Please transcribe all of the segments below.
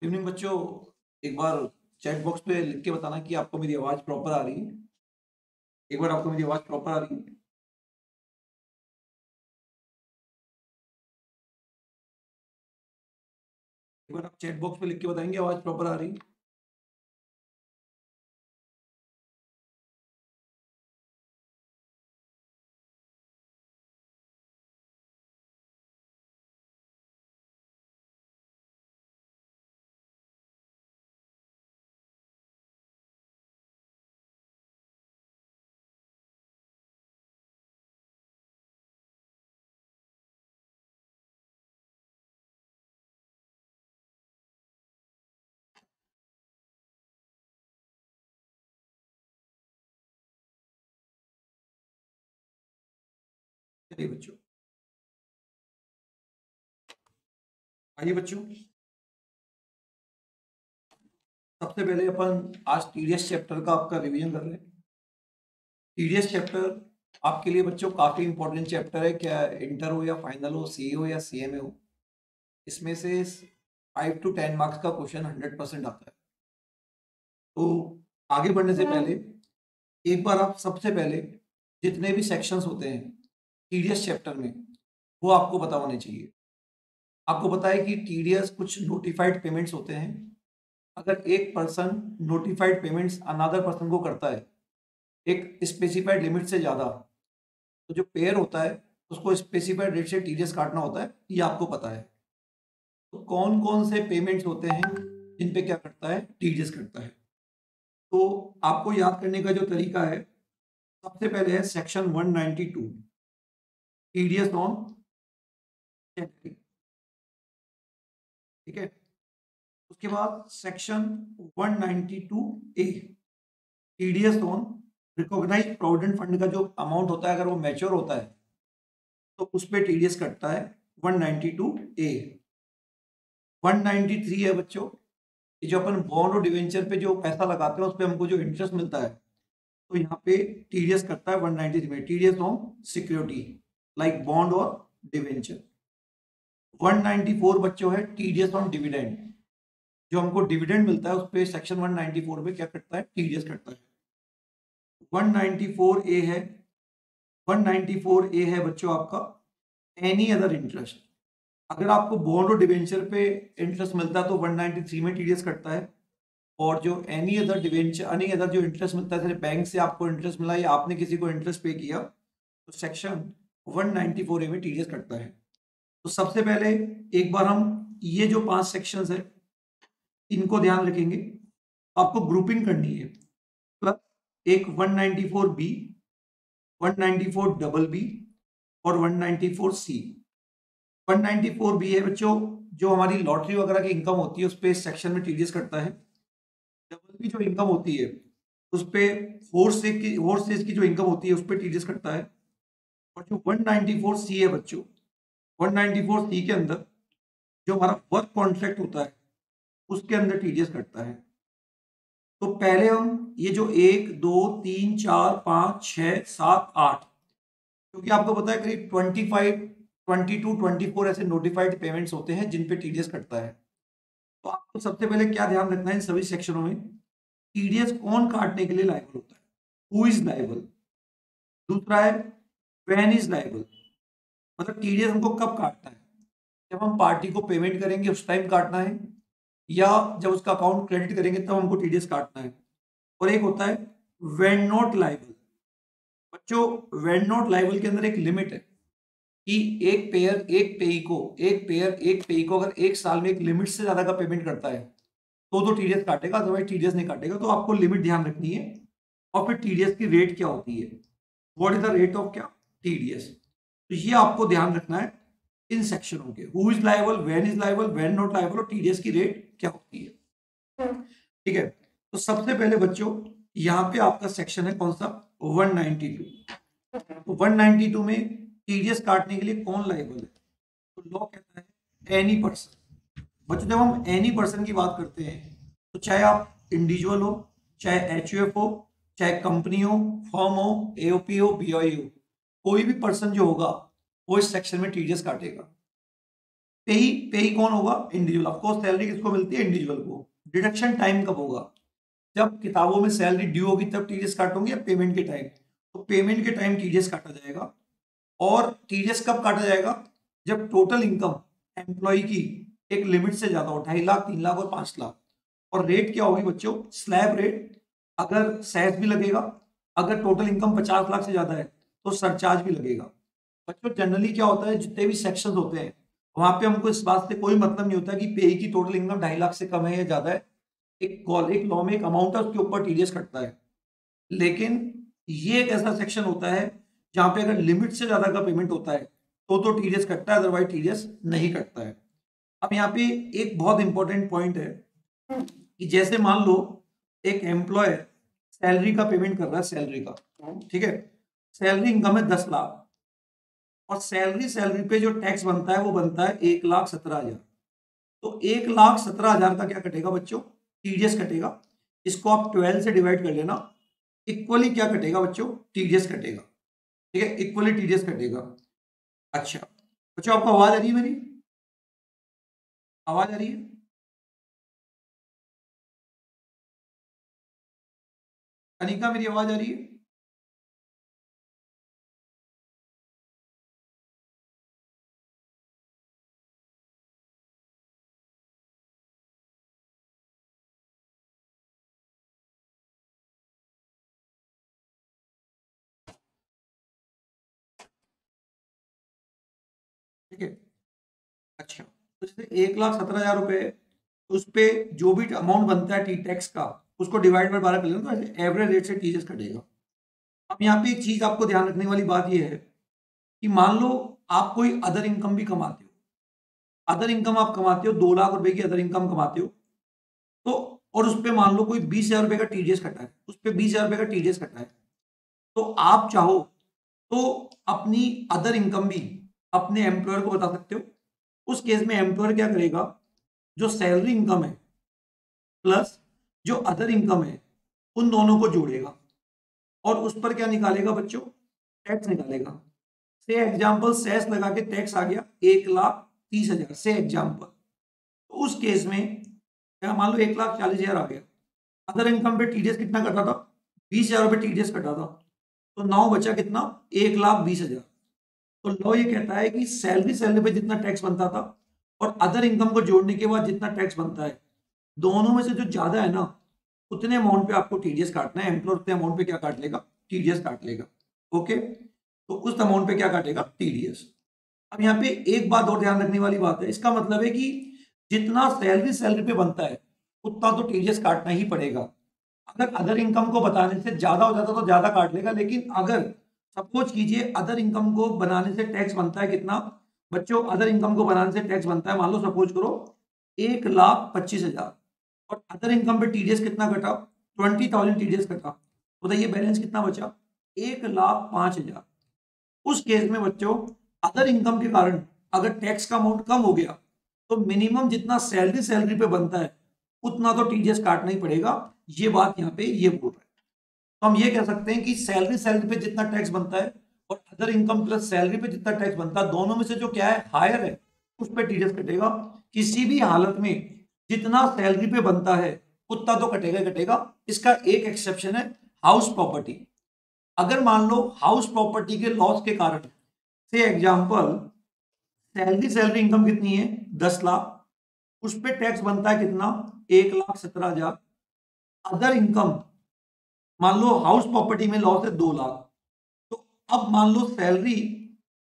Evening बच्चों, एक बार chat box पे लिख के बताना कि आपको मेरी आवाज प्रॉपर आ रही है। एक बार आपको मेरी आवाज प्रॉपर आ रही है। एक बार आप चैट बॉक्स पे लिख के बताएंगे आवाज प्रॉपर आ रही है। चलिए बच्चों, आइए बच्चों, सबसे पहले अपन आज टीडीएस चैप्टर का आपका रिवीजन कर रहे हैं। टीडीएस चैप्टर आपके लिए बच्चों काफी इंपॉर्टेंट चैप्टर है, क्या इंटर हो या फाइनल हो, सी हो या सीएमए हो, इसमें से 5 to 10 मार्क्स का क्वेश्चन 100% आता है। तो आगे बढ़ने से पहले एक बार आप सबसे पहले जितने भी सेक्शंस होते हैं टीडीएस चैप्टर में वो आपको पता होने चाहिए। आपको पता है कि टीडीएस कुछ नोटिफाइड पेमेंट्स होते हैं। अगर एक person notified payments another person को करता है एक स्पेसिफाइड लिमिट से ज्यादा, तो जो पेयर होता है उसको स्पेसिफाइड रेट से टीडीएस काटना होता है, ये आपको पता है। तो कौन कौन से पेमेंट्स होते हैं जिन पे क्या करता है, टीडीएस करता है। तो आपको याद करने का जो तरीका है, सबसे पहले है सेक्शन 192 टीडीएस ऑन सैलरी, ठीक है। उसके बाद section 192 A TDS on recognised provident fund का जो अमाउंट होता है अगर वो मैच्योर होता है तो उस पर टीडीएस कटता है 192 ए। 193 है बच्चों, ये जो अपन बॉन्ड और डिवेंचर पे जो पैसा लगाते हैं उस पर हमको जो इंटरेस्ट मिलता है, तो यहाँ पे टीडीएस करता है 193 में, TDS on security like bond और डिवेंचर। 194 बच्चों है टीडीएस ऑन डिविडेंड, जो हमको डिविडेंड मिलता है उस पे सेक्शन 194 में क्या करता है, टीडीएस करता है। 194 ए है, 194 ए है बच्चों आपका एनी अदर इंटरेस्ट। अगर आपको बॉन्ड और डिवेंचर पे इंटरेस्ट मिलता है तो 193 में टीडीएस कटता है। और जो any other debenture any other जो इंटरेस्ट मिलता है, जैसे बैंक से आपको इंटरेस्ट मिला या आपने किसी को इंटरेस्ट पे किया, तो सेक्शन 194 ए में टीडीएस कटता है। तो सबसे पहले एक बार हम ये जो 5 सेक्शंस है इनको ध्यान रखेंगे। आपको ग्रुपिंग करनी है, प्लस एक 194 बी, 194 डबल बी और 194 सी। 194 बी है बच्चों, जो हमारी लॉटरी वगैरह की इनकम होती है उस पे सेक्शन में टीडीएस करता है। डबल बी जो इनकम होती है उस पे हॉर्सेस की जो इनकम होती है उस पे टीडीएस करता है। और जो 194 सी है बच्चों, 194 सी के अंदर जो हमारा वर्क कॉन्ट्रैक्ट होता है उसके अंदर टीडीएस कटता है। तो पहले हम ये जो 1 2 3 4 5 6 7 8, क्योंकि आपको पता है करीब 25 22 24 ऐसे नोटिफाइड पेमेंट्स होते हैं जिन पे टीडीएस कटता है। तो आपको सबसे पहले क्या ध्यान रखना है इन सभी सेक्शनों में, टीडीएस कौन काटने के लिए लायबल होता है, हु इज लायबल। दूसरा है व्हेन इज लायबल, मतलब टीडीएस हमको कब काटना है, जब हम पार्टी को पेमेंट करेंगे उस टाइम काटना है, या जब उसका अकाउंट क्रेडिट करेंगे तब हमको टीडीएस काटना है। और एक होता है व्हेन नॉट लायबल। बच्चों, व्हेन नॉट लायबल के अंदर एक लिमिट है कि एक पेई को अगर एक साल में एक लिमिट से ज्यादा का पेमेंट करता है तो टीडीएस काटेगा, अदरवाइज टीडीएस नहीं काटेगा। तो आपको लिमिट ध्यान रखनी है। और फिर टीडीएस की रेट क्या होती है, what is the rate of क्या, टीडीएस। तो ये आपको ध्यान रखना है इन सेक्शनों के, who is liable, when is liable, when not liable और टीडीएस की रेट क्या होती है। ठीक है। तो सबसे पहले बच्चों यहाँ पे आपका सेक्शन है कौन सा, 192। तो 192 में टीडीएस काटने के लिए कौन लायबल है, तो लॉ कहता है एनी पर्सन। बच्चों, जब हम एनी पर्सन की बात करते हैं तो चाहे आप इंडिविजुअल हो, चाहे एचयूएफ हो, चाहे कंपनी हो, फर्म हो, एओपी हो, बीओई हो, कोई भी पर्सन जो होगा वो इस सेक्शन में टीडीएस काटेगा। पेई कौन होगा? इंडिविजुअल। ऑफ कोर्स सैलरी किसको मिलती है? इंडिविजुअल को। डिडक्शन टाइम कब होगा? जब किताबों में सैलरी ड्यू होगी तब टीडीएस काटोगे या पेमेंट के टाइम? तो पेमेंट के टाइम टीडीएस काटा जाएगा। और टीडीएस कब काटा जाएगा? जब टोटल इनकम एम्प्लॉय की एक लिमिट से ज्यादा हो, 2.5 लाख, 3 लाख और 5 लाख। और रेट क्या होगी बच्चों? Slab rate. अगर सेस भी लगेगा, अगर टोटल इनकम 50 लाख से ज्यादा है तो सरचार्ज भी लगेगा। बच्चों जनरली क्या होता है, जितने भी सेक्शन होते हैं वहां पे हमको इस बात से कोई मतलब नहीं होता कि पे की टोटल इनकम 2.5 लाख से कम है या ज्यादा है। एक लॉ में एक अमाउंट है, उसके ऊपर टीडीएस कटता है। लेकिन ये एक ऐसा सेक्शन होता है जहां पे अगर लिमिट से ज्यादा का पेमेंट होता है तो टीडीएस कटता है, अदरवाइज टीडीएस नहीं कटता है। अब यहाँ पे एक बहुत इंपॉर्टेंट पॉइंट है कि जैसे मान लो एक एम्प्लॉय सैलरी का पेमेंट कर रहा है, सैलरी का, ठीक है, सैलरी इनकम है 10 लाख और सैलरी पे जो टैक्स बनता है वो बनता है 1,17,000। तो 1,17,000 का क्या कटेगा बच्चों? टीडीएस कटेगा। इसको आप 12 से डिवाइड कर लेना। इक्वली क्या कटेगा बच्चों? टीडीएस कटेगा। ठीक है, इक्वली टीडीएस कटेगा। अच्छा बच्चों, आपको आवाज आ रही है मेरी? आवाज आ रही है? अनिका मेरी आवाज आ रही है? ठीक है। अच्छा, तो जैसे 1,17,000 रुपए, उस पे जो भी अमाउंट बनता है टी टैक्स का, उसको डिवाइड बाय 12 कर लेना, तो ऐसे एवरेज रेट से टीडीएस कटेगा। अब यहाँ पे एक चीज आपको ध्यान रखने वाली बात यह है कि मान लो आप कोई अदर इनकम भी कमाते हो, अदर इनकम आप कमाते हो, 2 लाख रुपए की अदर इनकम कमाते हो, तो और उस पे मान लो कोई 20,000 रुपए का टीडीएस कटा है, उस पे 20,000 रुपए का टीडीएस कटा है, तो आप चाहो तो अपनी अदर इनकम भी अपने एम्प्लॉयर को बता सकते हो। उस केस में एम्प्लॉयर क्या करेगा? जो सैलरी इनकम है प्लस जो अदर इनकम है उन दोनों को जोड़ेगा और उस पर क्या निकालेगा बच्चों? टैक्स निकालेगा। से एग्जाम्पल सेस लगा के टैक्स आ गया 1,30,000 से एग्जाम्पल, तो उस केस में क्या, मान लो 1,40,000 आ गया, अदर इनकम पे टीडीएस कितना कटा था? 20,000 रुपए टीडीएस कटा था, तो नाउ बचा कितना? 1,20,000। तो लॉ ये कहता है कि सैलरी पे जितना टैक्स बनता था और अदर इनकम को जोड़ने के बाद जितना टैक्स बनता है, दोनों में से जो ज्यादा है ना, उतने अमाउंट पे आपको टीडीएस काटना है। एम्प्लॉयर उतने अमाउंट पे क्या काट लेगा? टीडीएस काट लेगा। ओके, तो उस अमाउंट पे क्या काटेगा? टीडीएस। अब यहाँ पे एक बात और ध्यान रखने वाली बात है, इसका मतलब है कि जितना सैलरी पे बनता है उतना तो टीडीएस काटना ही पड़ेगा। अगर अदर इनकम को बताने से ज्यादा हो जाता तो ज्यादा काट लेगा, लेकिन अगर सपोज कीजिए अदर इनकम को बनाने से टैक्स बनता है कितना बच्चों? अदर इनकम को बनाने से टैक्स बनता है, मान लो सपोज करो 1,25,000 और अदर इनकम पे टीडीएस कितना कटा? 20,000 टीडीएस कटा। बताइए बैलेंस कितना बचा? 1,05,000। उस केस में बच्चों अदर इनकम के कारण अगर टैक्स का अमाउंट कम हो गया तो मिनिमम जितना सैलरी पे बनता है उतना तो टीडीएस काटना ही पड़ेगा। ये बात यहाँ पे ये बोल रहा है। तो हम ये कह सकते हैं कि सैलरी पे जितना टैक्स बनता है और अदर इनकम प्लस सैलरी पे जितना टैक्स बनता है, दोनों में से जो क्या है, हायर है, उस पर टीडीएस कटेगा। किसी भी हालत में जितना सैलरी पे बनता है उतना तो कटेगा ही कटेगा। इसका एक एक्सेप्शन है, हाउस प्रॉपर्टी। अगर मान लो हाउस प्रॉपर्टी के लॉस के कारण, से एग्जांपल सैलरी इनकम कितनी है? 10 लाख, उस पे टैक्स बनता है कितना? 1,17,000। अदर इनकम मान लो हाउस प्रॉपर्टी में लॉस है 2 लाख, तो अब मान लो सैलरी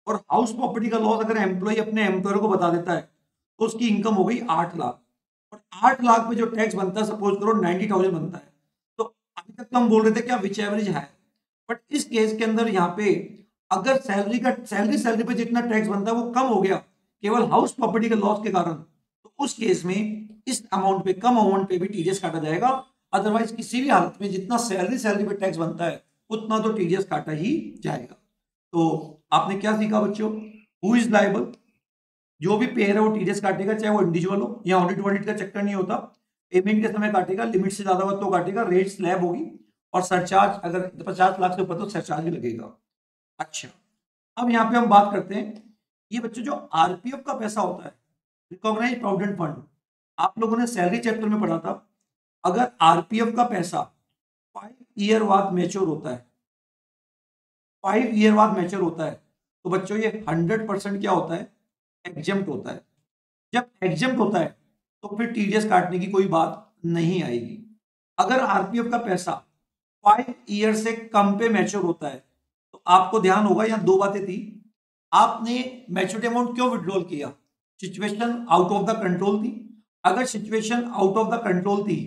और हाउस प्रॉपर्टी का लॉस अगर एम्प्लॉय अपने एम्प्लॉयर को बता देता है तो उसकी इनकम हो गई 8 लाख, और 8 लाख पे जो टैक्स बनता है सपोज करो 90,000 बनता है। तो अभी तक तो हम बोल रहे थे क्या विच एवरेज है, बट इस केस के अंदर यहाँ पे अगर सैलरी पे जितना टैक्स बनता है वो कम हो गया केवल हाउस प्रॉपर्टी के लॉस के कारण, तो उस केस में इस अमाउंट पे, कम अमाउंट पे भी टीडीएस काटा जाएगा। अदरवाइज किसी भी हालत में जितना सैलरी पे टैक्स बनता है उतना तो टीडीएस काटा ही जाएगा। तो आपने क्या सीखा बच्चों? Who is liable? जो भी पेयर है वो टीडीएस काटेगा, चाहे वो इंडिविजुअल हो या ऑडिट का चक्कर नहीं होता। पेमेंट के समय काटेगा, लिमिट से ज्यादा हो तो काटेगा, रेट स्लैब होगी, और सरचार्ज अगर 50 लाख से ऊपर तो सरचार्ज भी लगेगा। अच्छा, अब यहाँ पे हम बात करते हैं, ये बच्चों जो आरपीएफ का पैसा होता है रिकॉग्नाइज प्रोविडेंट फंड, आप लोगों ने सैलरी चैप्टर में पढ़ा था, अगर आरपीएफ का पैसा 5 ईयर बाद मैच्योर होता है, 5 ईयर बाद मैच्योर होता है, तो बच्चों ये 100% क्या होता है, एग्जेम्प्ट होता है। जब एग्जेम्प्ट होता है तो फिर टीडीएस काटने की कोई बात नहीं आएगी। अगर आरपीएफ का पैसा 5 ईयर से कम पे मैच्योर होता है तो आपको ध्यान होगा, यहाँ दो बातें थी, आपने मैच्योरिटी अमाउंट क्यों विड्रॉल किया, situation out of the control थी। अगर situation out of the control थी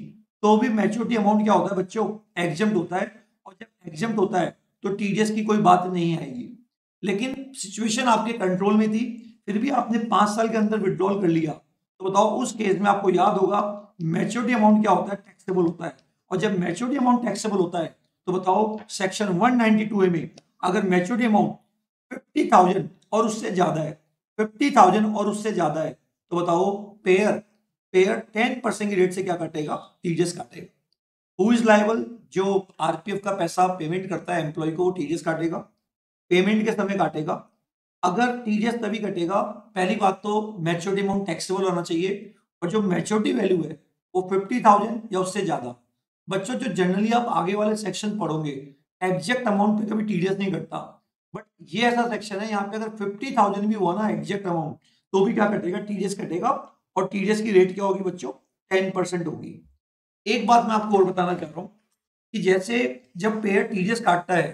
तो भी मैच्योरिटी अमाउंट क्या होता है बच्चों, एग्जेम्प्ट होता है, और जब एग्जेम्प्ट होता है तो टीडीएस की कोई बात नहीं आएगी। लेकिन सिचुएशन आपके कंट्रोल में थी, फिर भी आपने 5 साल के अंदर विड्रॉल कर लिया, तो बताओ उस केस में आपको याद होगा मैच्योरिटी अमाउंट क्या होता है, टैक्सेबल होता है। और जब मैच्योरिटी अमाउंट टैक्सेबल होता है तो बताओ सेक्शन 192A में अगर मैच्योरिटी अमाउंट 50,000 और उससे ज्यादा है, 50,000 और उससे ज्यादा है, तो बताओ पेयर 10% की रेट से क्या काटेगा, टीडीएस काटेगा। हु इज लायबल, जो आरपीएफ का पैसा पेमेंट करता है एम्प्लॉय को, वो टीडीएस काटेगा, पेमेंट के समय काटेगा। अगर टीडीएस तभी कटेगा, पहली बात तो मैच्योरिटी अमाउंट टैक्सेबल होना चाहिए, और जो मैच्योरिटी वैल्यू है वो 50,000 या उससे ज्यादा। बच्चों जो जनरली आप आगे वाले सेक्शन पढ़ोगे, एग्जैक्ट अमाउंट पे कभी टीडीएस नहीं कटता, बट ये ऐसा सेक्शन है यहाँ पे अगर 50,000 भी हुआ ना एग्जैक्ट अमाउंट, तो भी क्या कटेगा, टीडीएस कटेगा। और टीडीएस की रेट क्या होगी बच्चों, 10% होगी। एक बात मैं आपको और बताना चाह रहा हूँ कि जैसे जब पेयर टीडीएस काटता है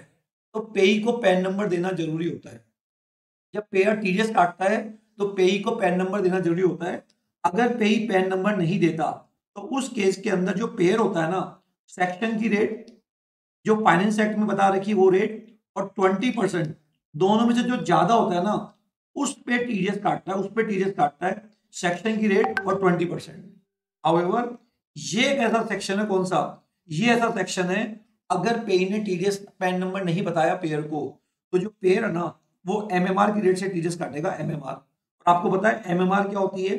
तो पेई को पैन नंबर देना जरूरी होता है। जब पेयर टीडीएस काटता है तो पेई को पैन नंबर देना जरूरी होता है। अगर पेई पैन नंबर नहीं देता तो उस केस के अंदर जो पेयर होता है ना, सेक्शन की रेट जो फाइनेंस एक्ट में बता रखी वो रेट और 20% दोनों में से जो ज्यादा होता है ना, उस पे टीडीएस काटता है, उस पे टीडीएस काटता है, सेक्शन की रेट और 20%। हाउएवर ये एक ऐसा सेक्शन है, कौन सा, ये ऐसा सेक्शन है अगर पेई ने टीडीएस पैन नंबर नहीं बताया पेयर को, तो जो पेयर है ना वो एमएमआर की रेट से टीडीएस काटेगा, एमएमआर। और आपको पता है एमएमआर क्या होती है,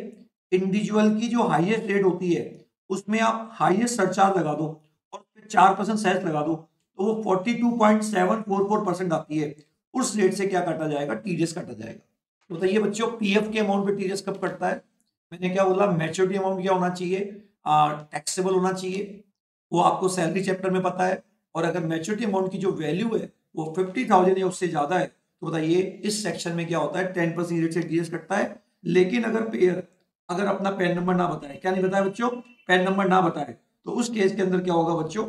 इंडिविजुअल की जो हाईएस्ट रेट होती है उसमें आप हाईएस्ट सरचार्ज लगा दो और 4% सेस लगा दो, तो वो 42.744% आती है। उस रेट से क्या काटा जाएगा, टीडीएस काटा जाएगा। तो बताइए बच्चों पीएफ के अमाउंट पे टीडीएस कब कटता है, मैंने क्या बोला, मैच्योरिटी अमाउंट क्या होना चाहिए, टैक्सेबल होना चाहिए, वो आपको सैलरी चैप्टर में पता है। और अगर मैच्योरिटी अमाउंट की जो वैल्यू है वो 50,000 या उससे ज्यादा है, तो बताइए इस सेक्शन में क्या होता है, 10% रेट से टीडीएस कटता है। लेकिन अगर पेयर अगर अपना पैन नंबर ना बताए, क्या नहीं बताया बच्चों, पैन नंबर ना बताए, तो उस केस के अंदर क्या होगा बच्चों,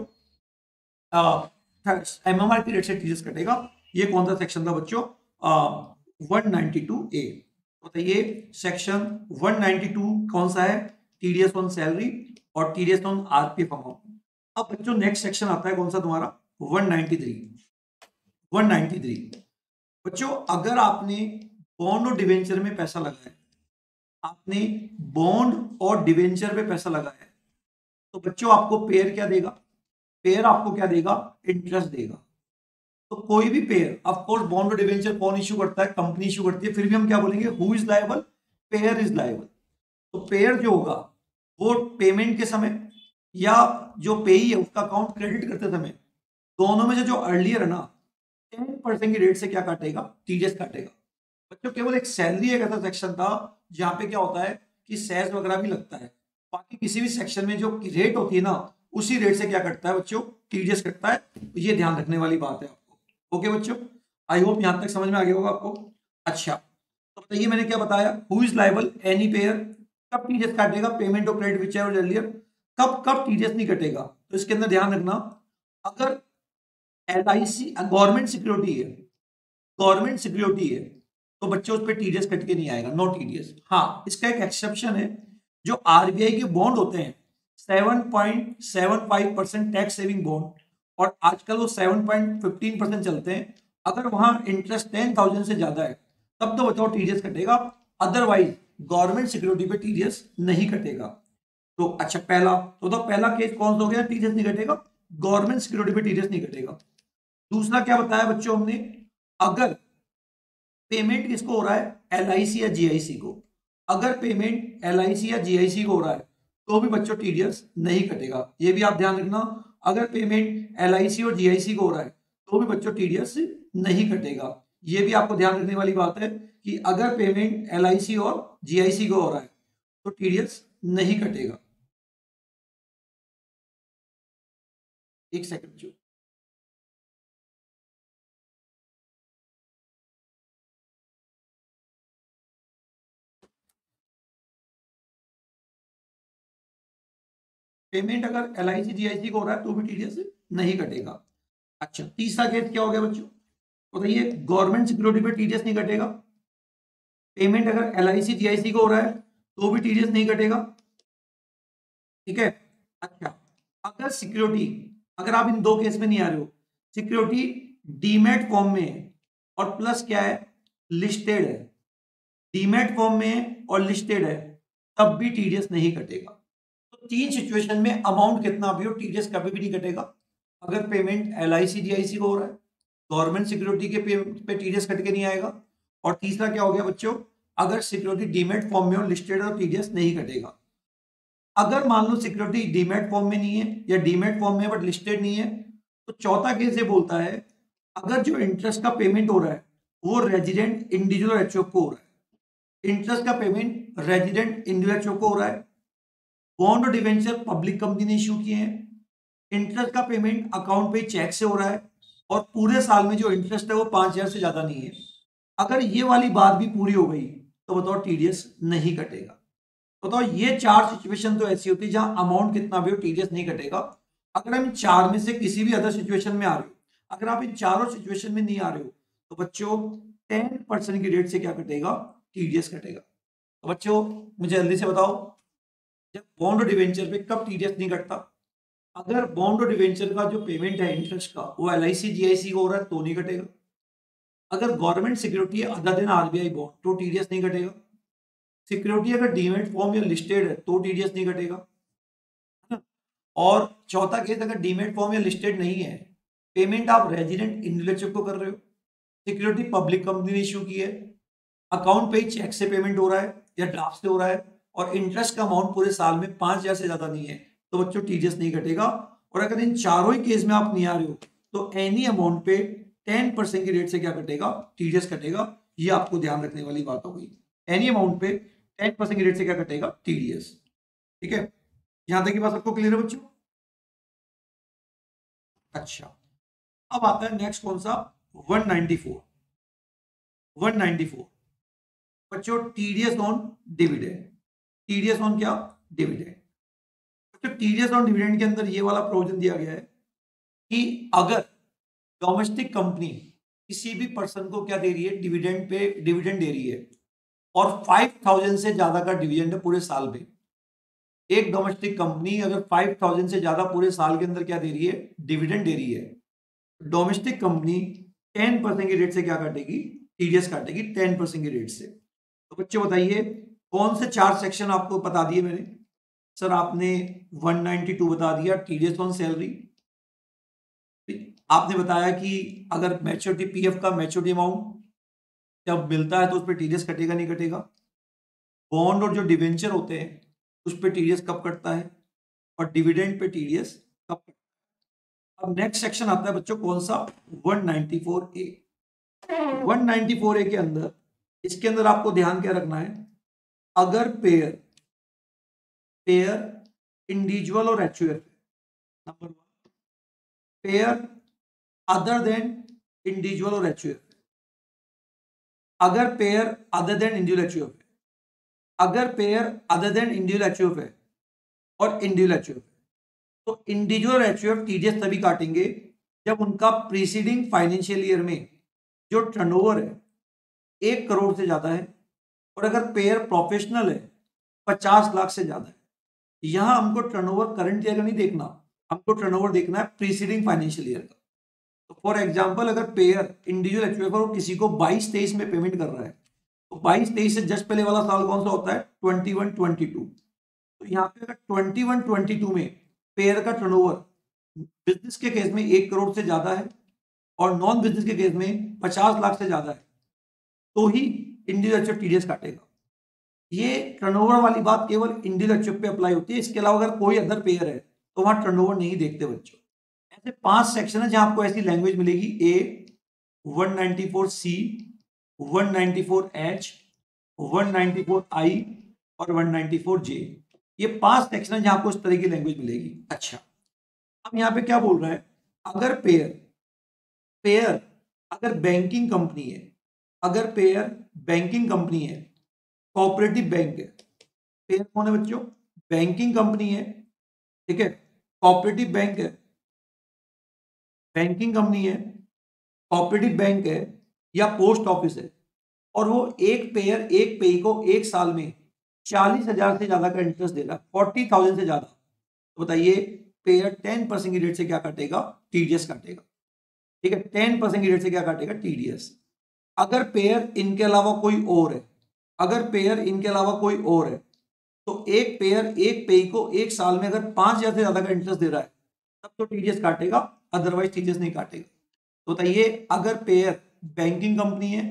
एमएमआर की रेट से टीडीएस कटेगा। ये कौन सा सेक्शन था बच्चों, 192A। बताइए सेक्शन 192 कौन सा है, टीडीएस ऑन सैलरी और टीडीएस ऑन आरपीएफ अमाउंट। अब बच्चों नेक्स्ट सेक्शन आता है कौन सा तुम्हारा, 193। बच्चों अगर आपने बॉन्ड और डिवेंचर में पैसा लगाया, आपने बॉन्ड और डिवेंचर में पैसा लगाया, तो बच्चों आपको पेयर क्या देगा, पेयर आपको क्या देगा, इंटरेस्ट देगा। तो कोई भी पेयर, ऑफ कोर्स बॉन्ड और डिवेंचर कौन इश्यू करता है, कंपनी इश्यू करती है, फिर भी हम क्या बोलेंगे, who is liable, pair is liable. तो पेयर जो होगा वो पेमेंट के समय या जो पेई है उसका अकाउंट क्रेडिट करते समय, दोनों में से जो अर्लियर है ना 10% की रेट से क्या काटेगा, टीडीएस काटेगा। बच्चों केवल एक सैलरी एक ऐसा सेक्शन था जहां पे क्या होता है कि सेस वगैरह भी लगता है, बाकी किसी भी सेक्शन में जो रेट होती है ना उसी रेट से क्या कटता है बच्चों, टीडीएस कटता है। तो ये ध्यान रखने वाली बात है आपको। ओके बच्चों, आई होप यहां तक समझ में आ गया होगा आपको। अच्छा तो बताइए मैंने क्या बताया, who is liable, any pair, कब टीडीएस काटेगा, payment of credit which ever earlier, कब कब टीडीएस नहीं कटेगा। तो इसके अंदर ध्यान रखना, अगर एलआईसी गवर्नमेंट सिक्योरिटी है, गवर्नमेंट सिक्योरिटी है, तो बच्चों उस पर टीडीएस कट के नहीं आएगा, नो टीडीएस। हाँ इसका एक एक्सेप्शन है, जो आरबीआई के बॉन्ड होते हैं 7.75% टैक्स सेविंग बॉन्ड, और आजकल वो 7.15% चलते हैं, अगर वहां इंटरेस्ट 10,000 से ज्यादा है तब तो बताओ टीडीएस कटेगा, अदरवाइज गवर्नमेंट सिक्योरिटी पे टीडीएस नहीं कटेगा। तो अच्छा पहला पहला केस कौन सा हो गया, टीडीएस नहीं कटेगा, गवर्नमेंट सिक्योरिटी पे टीडीएस नहीं कटेगा। दूसरा क्या बताया बच्चों हमने, अगर पेमेंट किसको हो रहा है, एलआईसी या जीआईसी को, अगर पेमेंट एलआईसी या जीआईसी को हो रहा है तो भी बच्चों टीडीएस नहीं कटेगा। ये भी आप ध्यान रखना, अगर पेमेंट एलआईसी और जीआईसी को हो रहा है तो भी बच्चों टीडीएस नहीं कटेगा। ये भी आपको ध्यान रखने वाली बात है कि अगर पेमेंट एलआईसी और जीआईसी को हो रहा है तो टीडीएस नहीं कटेगा। एक सेकंड जो पेमेंट अगर एलआईसी जीआईसी को हो रहा है तो भी टीडीएस नहीं कटेगा। अच्छा, तीसरा केस क्या हो गया बच्चों, बताइए। गवर्नमेंट सिक्योरिटी पे टीडीएस नहीं कटेगा। पेमेंट अगर एलआईसी जीआईसी को हो रहा है तो भी टीडीएस नहीं कटेगा, ठीक है। अच्छा, अगर सिक्योरिटी, अगर आप इन दो केस में नहीं आ रहे हो, सिक्योरिटी डीमैट फॉर्म में है और प्लस क्या है, लिस्टेड है, डीमैट फॉर्म में है और लिस्टेड है, तब भी टीडीएस नहीं कटेगा। तो तीन सिचुएशन में अमाउंट कितना भी हो टीडीएस कभी भी नहीं कटेगा। अगर पेमेंट एलआईसी जीआईसी को हो रहा है, गवर्नमेंट सिक्योरिटी के पे टीडीएस कट के नहीं आएगा। और तीसरा क्या हो गया बच्चों, अगर सिक्योरिटी डीमैट फॉर्म में हो, लिस्टेड और टीडीएस नहीं कटेगा। अगर मान लो सिक्योरिटी डीमैट फॉर्म में नहीं है या डीमैट फॉर्म में बट लिस्टेड नहीं है, तो चौथा केस ये बोलता है अगर जो इंटरेस्ट का पेमेंट हो रहा है वो रेजिडेंट इंडिविजुअल एचओ को हो रहा है, इंटरेस्ट का पेमेंट रेजिडेंट इंडिविजुअल एचओ को हो रहा है, बॉन्ड और डिवेंचर पब्लिक कंपनी ने इश्यू किए हैं, इंटरेस्ट का पेमेंट अकाउंट पे चेक से हो रहा है और पूरे साल में जो इंटरेस्ट है वो 5,000 से ज्यादा नहीं है, अगर ये वाली बात भी पूरी हो गई तो बताओ टीडीएस नहीं कटेगा। बताओ, ये चार सिचुएशन तो ऐसी होती है जहां अमाउंट कितना भी हो टीडीएस नहीं कटेगा। अगर हम इन चार में से किसी भी अदर सिचुएशन में आ रहे हो, अगर आप इन चारों सिचुएशन में नहीं आ रहे हो, तो बच्चों 10% की रेट से क्या कटेगा, टीडीएस कटेगा। तो बच्चों मुझे जल्दी से बताओ, जब बॉन्ड और डिवेंचर पे कब टीडीएस नहीं कटता। अगर बॉन्ड और डिवेंचर का जो पेमेंट है इंटरेस्ट का वो एलआईसी जीआईसी को हो रहा है तो नहीं कटेगा। अगर गवर्नमेंट सिक्योरिटी है अदर देन आरबीआई बॉन्ड तो टीडीएस नहीं कटेगा। सिक्योरिटी अगर डीमैट फॉर्म या लिस्टेड है तो टीडीएस नहीं कटेगा, है ना। और चौथा केस, अगर डीमैट फॉर्म या लिस्टेड नहीं है, पेमेंट आप रेजिडेंट इंडिविजुअल को कर रहे हो, सिक्योरिटी पब्लिक कंपनी ने इश्यू की है, अकाउंट पे चेक से पेमेंट हो रहा है या ड्राफ्ट से हो रहा है और इंटरेस्ट का अमाउंट पूरे साल में 5,000 से ज्यादा नहीं है, तो बच्चों टीडीएस नहीं कटेगा। और अगर इन चारों ही केस में आप नहीं आ रहे हो तो एनी अमाउंट पे 10% की रेट से क्या कटेगा, टीडीएस कटेगा। ये आपको ध्यान रखने वाली बात हो गई। एनी अमाउंट पे 10% की रेट से क्या कटेगा, टीडीएस, ठीक है। यहां तक की बात सबको क्लियर है बच्चों। अच्छा, अब आता है नेक्स्ट कौन सा, 194। 194 बच्चों, TDS on dividend. TDS on क्या, डिविडेंड। बच्चों टीडीएस ऑन डिविडेंड के अंदर ये वाला प्रोविजन दिया गया है कि अगर डोमेस्टिक कंपनी किसी भी पर्सन को क्या दे रही है, डिविडेंड पे डिविडेंड दे रही है और 5,000 से ज्यादा का डिविडेंड है पूरे साल में, एक डोमेस्टिक कंपनी अगर 5,000 से ज्यादा पूरे साल के अंदर क्या दे रही है, डिविडेंड दे रही है, डोमेस्टिक कंपनी 10% की रेट से क्या काटेगी, टीडीएस काटेगी 10% की रेट से। तो बच्चों बताइए कौन से चार सेक्शन आपको बता दिए मैंने। सर आपने 192 बता दिया, टीडीएस ऑन सैलरी। आपने बताया कि अगर मैच्योरिटी पीएफ का मैच्योरिटी अमाउंट जब मिलता है तो उस पर टीडीएस कटेगा नहीं कटेगा। बॉन्ड और जो डिवेंचर होते हैं उस पर टीडीएस कब कटता है और डिविडेंड पे टीडीएस कब कटता है। अब नेक्स्ट सेक्शन आता है बच्चों कौन सा, 194A। 194A के अंदर, इसके अंदर आपको ध्यान क्या रखना है, अगर पेयर इंडिविजुअल और HUF, number 1, pair other than individual और एचयूएफ, अगर pair other than individual HUF है, अगर pair other than individual HUF है और इंडिविजुअल एचयूएफ, तो इंडिविजुअल एचयूएफ टीडीएस तभी काटेंगे जब उनका प्रीसीडिंग फाइनेंशियल ईयर में जो टर्नओवर है 1 करोड़ से ज्यादा है और अगर पेयर प्रोफेशनल है 50 लाख से ज्यादा है। यहां हमको टर्नओवर करंट ईयर का नहीं देखना, हमको टर्नओवर देखना है प्रीसीडिंग फाइनेंशियल ईयर का। तो फॉर एग्जांपल अगर पेयर इंडिविजुअल एचयूएफ और किसी को 22-23 में पेमेंट कर रहा है, तो 22-23 से जस्ट पहले वाला साल कौन सा होता है, 21-22। तो यहाँ पे अगर 21-22 में पेयर का टर्नओवर बिजनेस के केस में 1 करोड़ से ज्यादा है और नॉन बिजनेस के केस में 50 लाख से ज्यादा है, तो ही इंडिविजुअल एचयूएफ टीडीएस काटेगा। ये टर्नओवर वाली बात केवल इंडिविजुअल एचयूएफ पे अप्लाई होती है, इसके अलावा अगर कोई अदर पेयर है तो वहां टर्नओवर नहीं देखते बच्चों। ऐसे 5 सेक्शन है जहां आपको ऐसी लैंग्वेज मिलेगी, ए 194C, 194H, 194I और 194 जे। ये 5 सेक्शन है जहां आपको इस तरह की लैंग्वेज मिलेगी। अच्छा, अब यहाँ पे क्या बोल रहा है, अगर पेयर अगर बैंकिंग कंपनी है, अगर पेयर बैंकिंग कंपनी है, कोऑपरेटिव बैंक है, पेयर कौन है बच्चों, बैंकिंग कंपनी है, ठीक है, कोऑपरेटिव बैंक है, बैंकिंग कंपनी है, कोऑपरेटिव बैंक है या पोस्ट ऑफिस है, और वो एक पेई को एक साल में 40,000 से ज्यादा का इंटरेस्ट दे रहा है, 40,000 से ज्यादा, तो बताइए पेयर 10% की रेट से क्या काटेगा, टीडीएस काटेगा। ठीक है, 10% की रेट से क्या काटेगा, टीडीएस। अगर पेयर इनके अलावा कोई और है, अगर पेयर इनके अलावा कोई और है, तो एक पेयर एक पेई को एक साल में अगर 5,000 से ज्यादा का इंटरेस्ट दे रहा है तब तो टीडीएस काटेगा, अदरवाइज टीडीएस नहीं काटेगा। तो बताइए अगर पेयर बैंकिंग कंपनी है,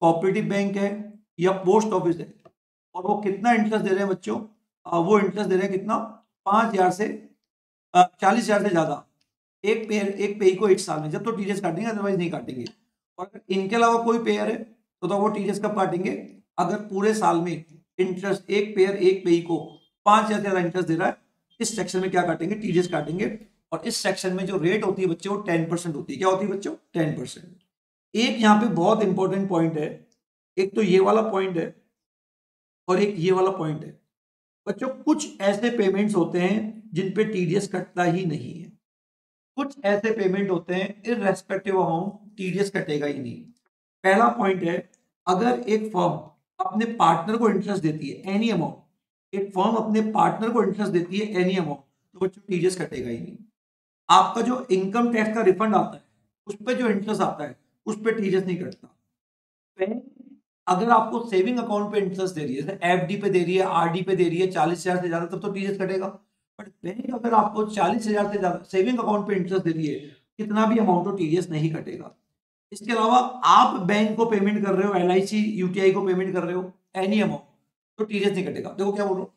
कोऑपरेटिव बैंक है या पोस्ट ऑफिस है, और वो कितना इंटरेस्ट दे रहे हैं बच्चों, वो इंटरेस्ट दे रहे हैं कितना, 5,000 से 40,000 से ज्यादा, एक पेई को एक साल में, जब तो टीडीएस काटेंगे, अदरवाइज नहीं काटेंगे। और अगर इनके अलावा कोई पेयर है तो वो टीडीएस कब काटेंगे, अगर पूरे साल में इंटरेस्ट एक पेयर एक पेई को 5,000 से ज्यादा इंटरेस्ट दे रहा है, इस सेक्शन में क्या काटेंगे, टीडीएस काटेंगे। और इस सेक्शन में जो रेट होती है बच्चों वो 10% होती है। क्या होती है बच्चों, 10%। एक यहाँ पे बहुत इंपॉर्टेंट पॉइंट है, एक तो ये वाला पॉइंट है और एक ये वाला पॉइंट है बच्चों। कुछ ऐसे पेमेंट्स होते हैं जिन पे टीडीएस कटता ही नहीं है, कुछ ऐसे पेमेंट होते हैं इररेस्पेक्टिव अमाउंट टीडीएस कटेगा ही नहीं। पहला पॉइंट है, अगर एक फर्म अपने पार्टनर को इंटरेस्ट देती है एनी अमाउंट, एक फर्म अपने पार्टनर को इंटरेस्ट देती है एनी अमाउंट, तो बच्चों टीडीएस कटेगा ही नहीं। आपका जो इनकम टैक्स का रिफंड आता है उस पर जो इंटरेस्ट आता है उस पर टीडीएस नहीं कटता। बैंक अगर आपको सेविंग अकाउंट पे इंटरेस्ट दे रही है, जैसे एफडी पे दे रही है, आरडी पे दे रही है 40,000 से ज्यादा, तब तो टीडीएस कटेगा। बट बैंक अगर आपको 40,000 से ज्यादा सेविंग अकाउंट पे इंटरेस्ट दे रही है, कितना भी अमाउंट हो, टीडीएस नहीं कटेगा। इसके अलावा आप बैंक को पेमेंट कर रहे हो, एलआईसी यूटीआई को पेमेंट कर रहे हो एनी अमाउंट, तो टीडीएस नहीं कटेगा। देखो क्या बोल रहा हूँ,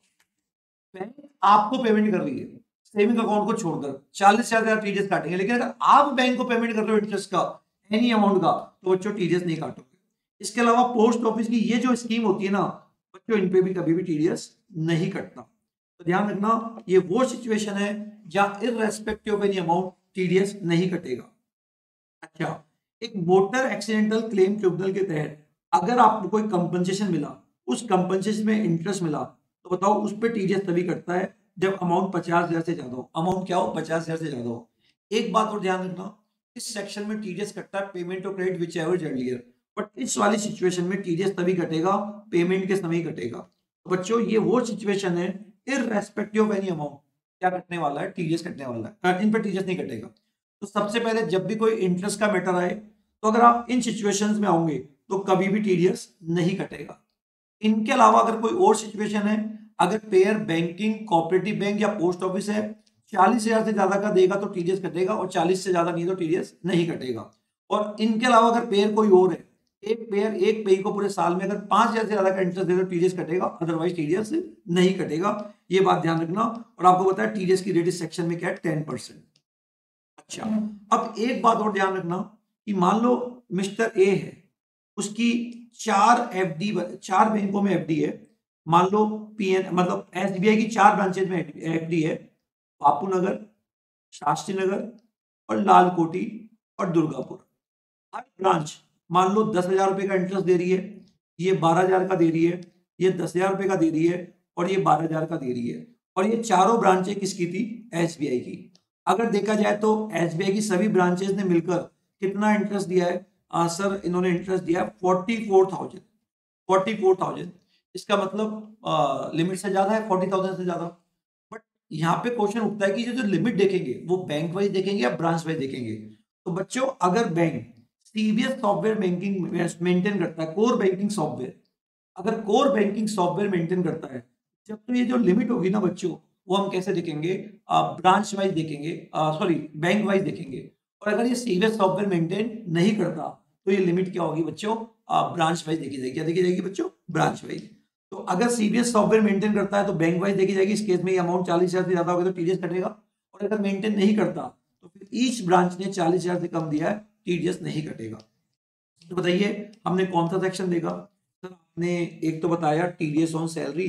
बैंक आपको पेमेंट कर रही है सेविंग अकाउंट को छोड़कर, 40,000 टीडीएस काटेंगे, लेकिन अगर आप बैंक को पेमेंट कर रहे हो इंटरेस्ट का एनी अमाउंट का, तो बच्चों टीडीएस नहीं काटोगे। इसके अलावा पोस्ट ऑफिस की ये जो स्कीम होती है ना बच्चों, इन पे भी कभी भी टीडीएस नहीं कटता। तो ध्यान रखना, ये वो सिचुएशन है जहां irrespective of any amount TDS नहीं कटेगा। अच्छा, एक मोटर एक्सीडेंटल क्लेम ट्रिब्यूनल के तहत अगर आपको कोई कंपनसेशन मिला, उस कंपनसेशन में इंटरेस्ट मिला, तो बताओ उस पर टीडीएस तभी कटता है जब अमाउंट 50,000 से ज्यादा हो। अमाउंट क्या हो, 50,000 से ज्यादा हो। एक बात और ध्यान रखना, इस सेक्शन में टीडीएस कटता है payment of credit which ever earlier, but इस वाली सिचुएशन में टीडीएस तभी कटेगा पेमेंट के समय कटेगा। तो बच्चों ये वो सिचुएशन है इररेस्पेक्टिव ऑफ एनी अमाउंट क्या कटने वाला है, टीडीएस कटने वाला है, इन पर टीडीएस नहीं कटेगा। तो सबसे पहले जब भी कोई इंटरेस्ट का मैटर आए, तो अगर आप इन सिचुएशंस में आओगे तो कभी भी टीडीएस नहीं कटेगा। इनके अलावा अगर कोई और सिचुएशन है, अगर पेयर बैंकिंग कोऑपरेटिव बैंक या पोस्ट ऑफिस है, 40,000 से ज्यादा का देगा तो टीडीएस कटेगा, और 40 से ज्यादा नहीं तो टीडीएस नहीं कटेगा। और इनके अलावा अगर पेयर कोई और है, एक पेयर एक पेई को पूरे साल में अगर 5,000 से ज्यादा का इंटरेस्ट दे तो टीडीएस कटेगा, अदरवाइज टीडीएस नहीं कटेगा। ये बात ध्यान रखना। और आपको पता है टीडीएस की रेट इस सेक्शन में क्या है, 10%। अच्छा, अब एक बात और ध्यान रखना कि मान लो मिस्टर ए है, उसकी 4 बैंकों में एफडी है, मान लो पीएन मतलब एसबीआई की 4 ब्रांचेज में एफडी है, बापू नगर, शास्त्री नगर और लालकोटी और दुर्गापुर। हर ब्रांच मान लो 10,000 रुपए का इंटरेस्ट दे रही है, ये 12,000 का दे रही है, ये 10,000 रुपए का दे रही है और ये 12,000 का दे रही है। और ये चारों ब्रांचें किसकी थी, एसबीआई की। अगर देखा जाए तो एसबीआई की सभी ब्रांचेस ने मिलकर कितना इंटरेस्ट दिया है, सर इन्होंने इंटरेस्ट दिया 44,000। इसका मतलब लिमिट से ज्यादा है, 40,000 से ज्यादा। बट यहाँ पे क्वेश्चन उठता है कि जो लिमिट देखेंगे वो बैंक वाइज देखेंगे या ब्रांच वाइज देखेंगे। तो बच्चों अगर bank CBS software banking maintain करता है, कोर बैंकिंग सॉफ्टवेयर, अगर कोर बैंकिंग सॉफ्टवेयर मेंटेन करता है, जब तो ये जो लिमिट होगी ना बच्चों, वो हम कैसे देखेंगे, ब्रांच वाइज देखेंगे, सॉरी बैंक वाइज देखेंगे। और अगर ये सीबीएस सॉफ्टवेयर मेंटेन नहीं करता तो ये लिमिट क्या होगी बच्चों, ब्रांच वाइज देखी जाएगी। क्या देखी जाएगी बच्चों, ब्रांच वाइज। तो अगर सीबीएस सॉफ्टवेयर मेंटेन करता है तो बैंक वाइज देखी जाएगी, इस केस में ये अमाउंट 40,000 से ज्यादा होगा तो टीडीएस कटेगा। और अगर मेंटेन नहीं करता तो फिर ईच ब्रांच ने 40,000 से कम दिया है, टीडीएस नहीं कटेगा। तो बताइए हमने कौन सा सेक्शन देखा, सर आपने एक तो बताया टीडीएस ऑन सैलरी,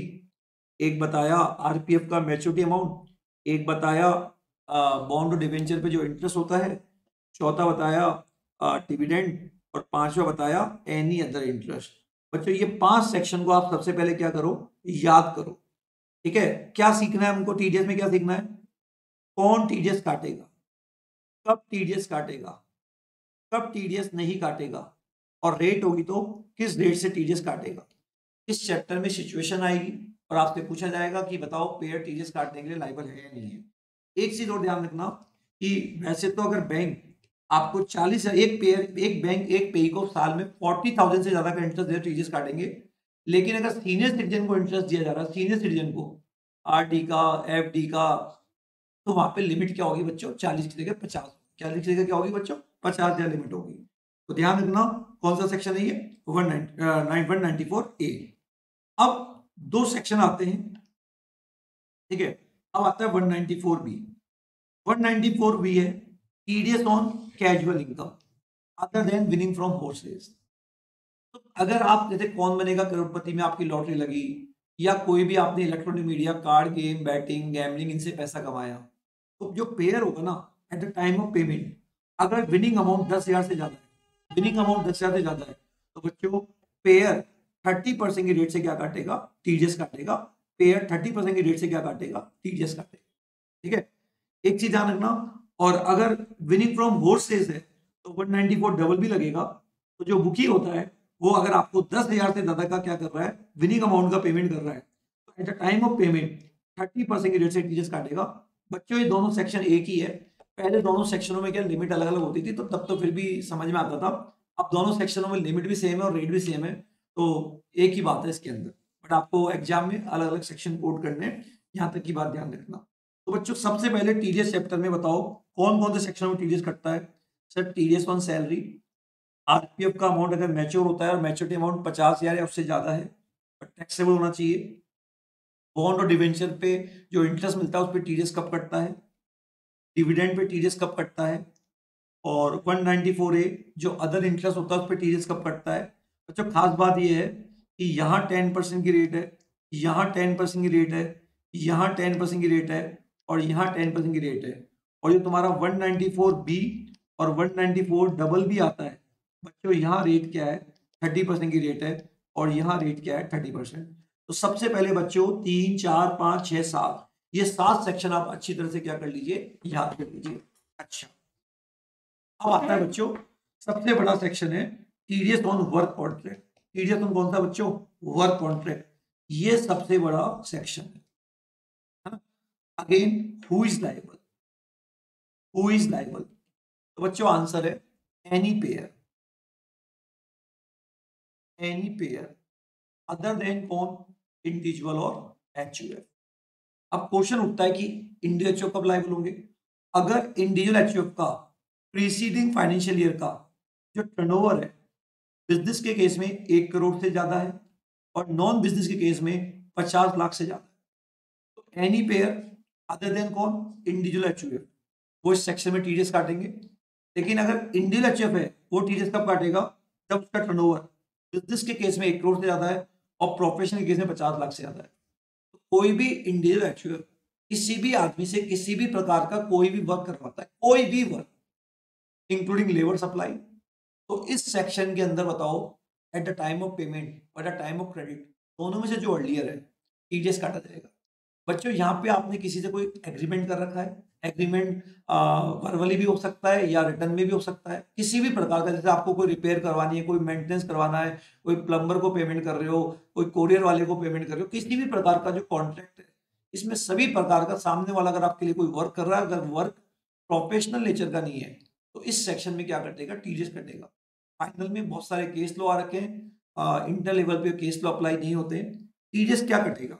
एक बताया आरपीएफ का मैच्योरिटी अमाउंट, एक बताया बॉन्ड और डिवेंचर पे जो इंटरेस्ट होता है, चौथा बताया डिविडेंड, और पांचवा बताया एनी अदर इंटरेस्ट। बच्चों ये 5 सेक्शन को आप सबसे पहले क्या करो, याद करो। ठीक है, क्या सीखना है हमको टीडीएस में, क्या सीखना है, कौन टीडीएस काटेगा, कब टीडीएस काटेगा, कब टीडीएस नहीं काटेगा, और रेट होगी तो किस रेट से टीडीएस काटेगा। इस चैप्टर में सिचुएशन आएगी और आपसे पूछा जाएगा कि बताओ पेयर टीडीएस काटने के लिए लायबल है या नहीं है। एक चीज और ध्यान रखना कि वैसे तो अगर बैंक आपको 40 एक पेयर, एक बैंक एक पेई को साल में 40,000 से ज्यादा का इंटरेस्ट दे टीडीएस काटेंगे, लेकिन अगर सीनियर सिटीजन को इंटरेस्ट दिया जा रहा है, सीनियर सिटीजन को आरडी का, एफडी का, तो वहां पे लिमिट क्या होगी बच्चों, 40 की जगह 50, 40 की जगह क्या होगी बच्चों, 50,000 लिमिट होगी। तो ध्यान रखना कौन सा सेक्शन है ये, 194A। अब 2 सेक्शन आते हैं, ठीक है। अब आता है 194B। 194B है TDS on casual income other than winning from horse race. तो अगर आप जैसे कौन बनेगा करोड़पति में आपकी लॉटरी लगी, या कोई भी आपने electronic media, card game, batting, gambling, इनसे पैसा कमाया, तो जो पेयर होगा ना eight the time of payment, अगर विनिंग अमाउंट 10,000 से ज्यादा है, विनिंग अमाउंट 10,000 से ज्यादा है, तो बच्चों पेयर 30% की रेट से क्या काटेगा, टीडीएस काटेगा। पेयर 30% की रेट से क्या काटेगा, टीडीएस काटेगा। ठीक है, एक चीज ध्यान रखना। और अगर विनिंग फ्रॉम हॉर्स रेस है तो 194 डबल भी लगेगा। तो जो बुकी होता है वो अगर आपको 10,000 से ज्यादा का क्या कर रहा है, विनिंग अमाउंट का पेमेंट कर रहा है, तो eight the time of payment 30% की रेट से टीडीएस काटेगा। बच्चों ये दोनों सेक्शन एक ही है। पहले दोनों सेक्शनों में क्या लिमिट अलग अलग होती थी, तो तब तो फिर भी समझ में आता था। अब दोनों सेक्शनों में लिमिट भी सेम है और रेट भी सेम है, तो एक ही बात है इसके अंदर। बट आपको एग्जाम में अलग अलग सेक्शन कोड करने हैं, यहाँ तक की बात ध्यान रखना। तो बच्चों सबसे पहले टीडीएस चैप्टर में बताओ कौन कौन से सेक्शन में टीडीएस कटता है। Sir TDS on salary, RPF का अमाउंट अगर मैच्योर होता है और मैच्योरिटी अमाउंट 50,000 या उससे ज्यादा है तो टैक्सेबल होना चाहिए। बॉन्ड और डिवेंचर पे जो इंटरेस्ट मिलता है उस पर टीडीएस कब कटता है, डिविडेंड पे टीडीएस कब कटता है, और 194A जो अदर इंटरेस्ट होता है उस पर टीडीएस कब कटता है। बच्चों खास बात यह है कि यहाँ 10% की रेट है, यहाँ 10% की रेट है, यहाँ 10% की रेट है, और यहाँ 10% की रेट है। और जो तुम्हारा 194B और 194 डबल भी आता है बच्चों, यहाँ रेट क्या है, 30% की रेट है, और यहाँ रेट क्या है, 30%। तो सबसे पहले बच्चों 3, 4, 5, 6, 7 ये 7 सेक्शन आप अच्छी तरह से क्या कर लीजिए, याद कर लीजिए। अच्छा, अब आता है बच्चों सबसे बड़ा सेक्शन है TDS on work contract. TDS on कौन सा बच्चों, वर्क कॉन्ट्रैक्ट। ये सबसे बड़ा सेक्शन है ना। Again who is liable, who is liable, तो बच्चों आंसर है any pair, any payer other then कौन, इंडिविजुअल और एचयूएफ। अब क्वेश्चन उठता है कि इंडिविजुअल एचयूएफ कब लायबल होंगे। अगर इंडिविजुअल एचयूएफ का प्रीसीडिंग फाइनेंशियल ईयर का जो टर्नओवर है बिजनेस के केस में 1 करोड़ से ज्यादा है और नॉन बिजनेस के केस में 50 लाख से ज्यादा है, तो एनी पेयर अदर देन कौन, इंडिविजुअल एचयूएफ, वो इस सेक्शन में टीडीएस काटेंगे। लेकिन अगर इंडिविजुअल एचयूएफ है वो टीडीएस कब काटेगा, जब उसका टर्नओवर बिजनेस के केस में 1 करोड़ से ज्यादा है और प्रोफेशनल के केस में 50 लाख से ज्यादा है। तो कोई भी इंडिविजुअल एचयूएफ किसी भी आदमी से किसी भी प्रकार का कोई भी वर्क करवाता है, कोई भी वर्क इंक्लूडिंग लेबर सप्लाई, तो इस सेक्शन के अंदर बताओ at the time of payment और at the time of credit दोनों में से जो अर्लियर है टीडीएस काटा जाएगा। बच्चों यहाँ पे आपने किसी से कोई एग्रीमेंट कर रखा है, एग्रीमेंट वर्बली भी हो सकता है या रिटर्न में भी हो सकता है, किसी भी प्रकार का, जैसे आपको कोई रिपेयर करवानी है, कोई मेंटेनेंस करवाना है, कोई प्लम्बर को पेमेंट कर रहे हो, कोई कोरियर वाले को पेमेंट कर रहे हो, किसी भी प्रकार का जो कॉन्ट्रैक्ट है इसमें सभी प्रकार का सामने वाला अगर आपके लिए कोई वर्क कर रहा है, अगर वर्क प्रोफेशनल नेचर का नहीं है तो इस सेक्शन में क्या कटेगा, टीडीएस कटेगा। फाइनल में बहुत सारे केस लो आ रखे हैं, इंटर लेवल पे केस लो अप्लाई नहीं होते हैं। टीडीएस क्या कटेगा,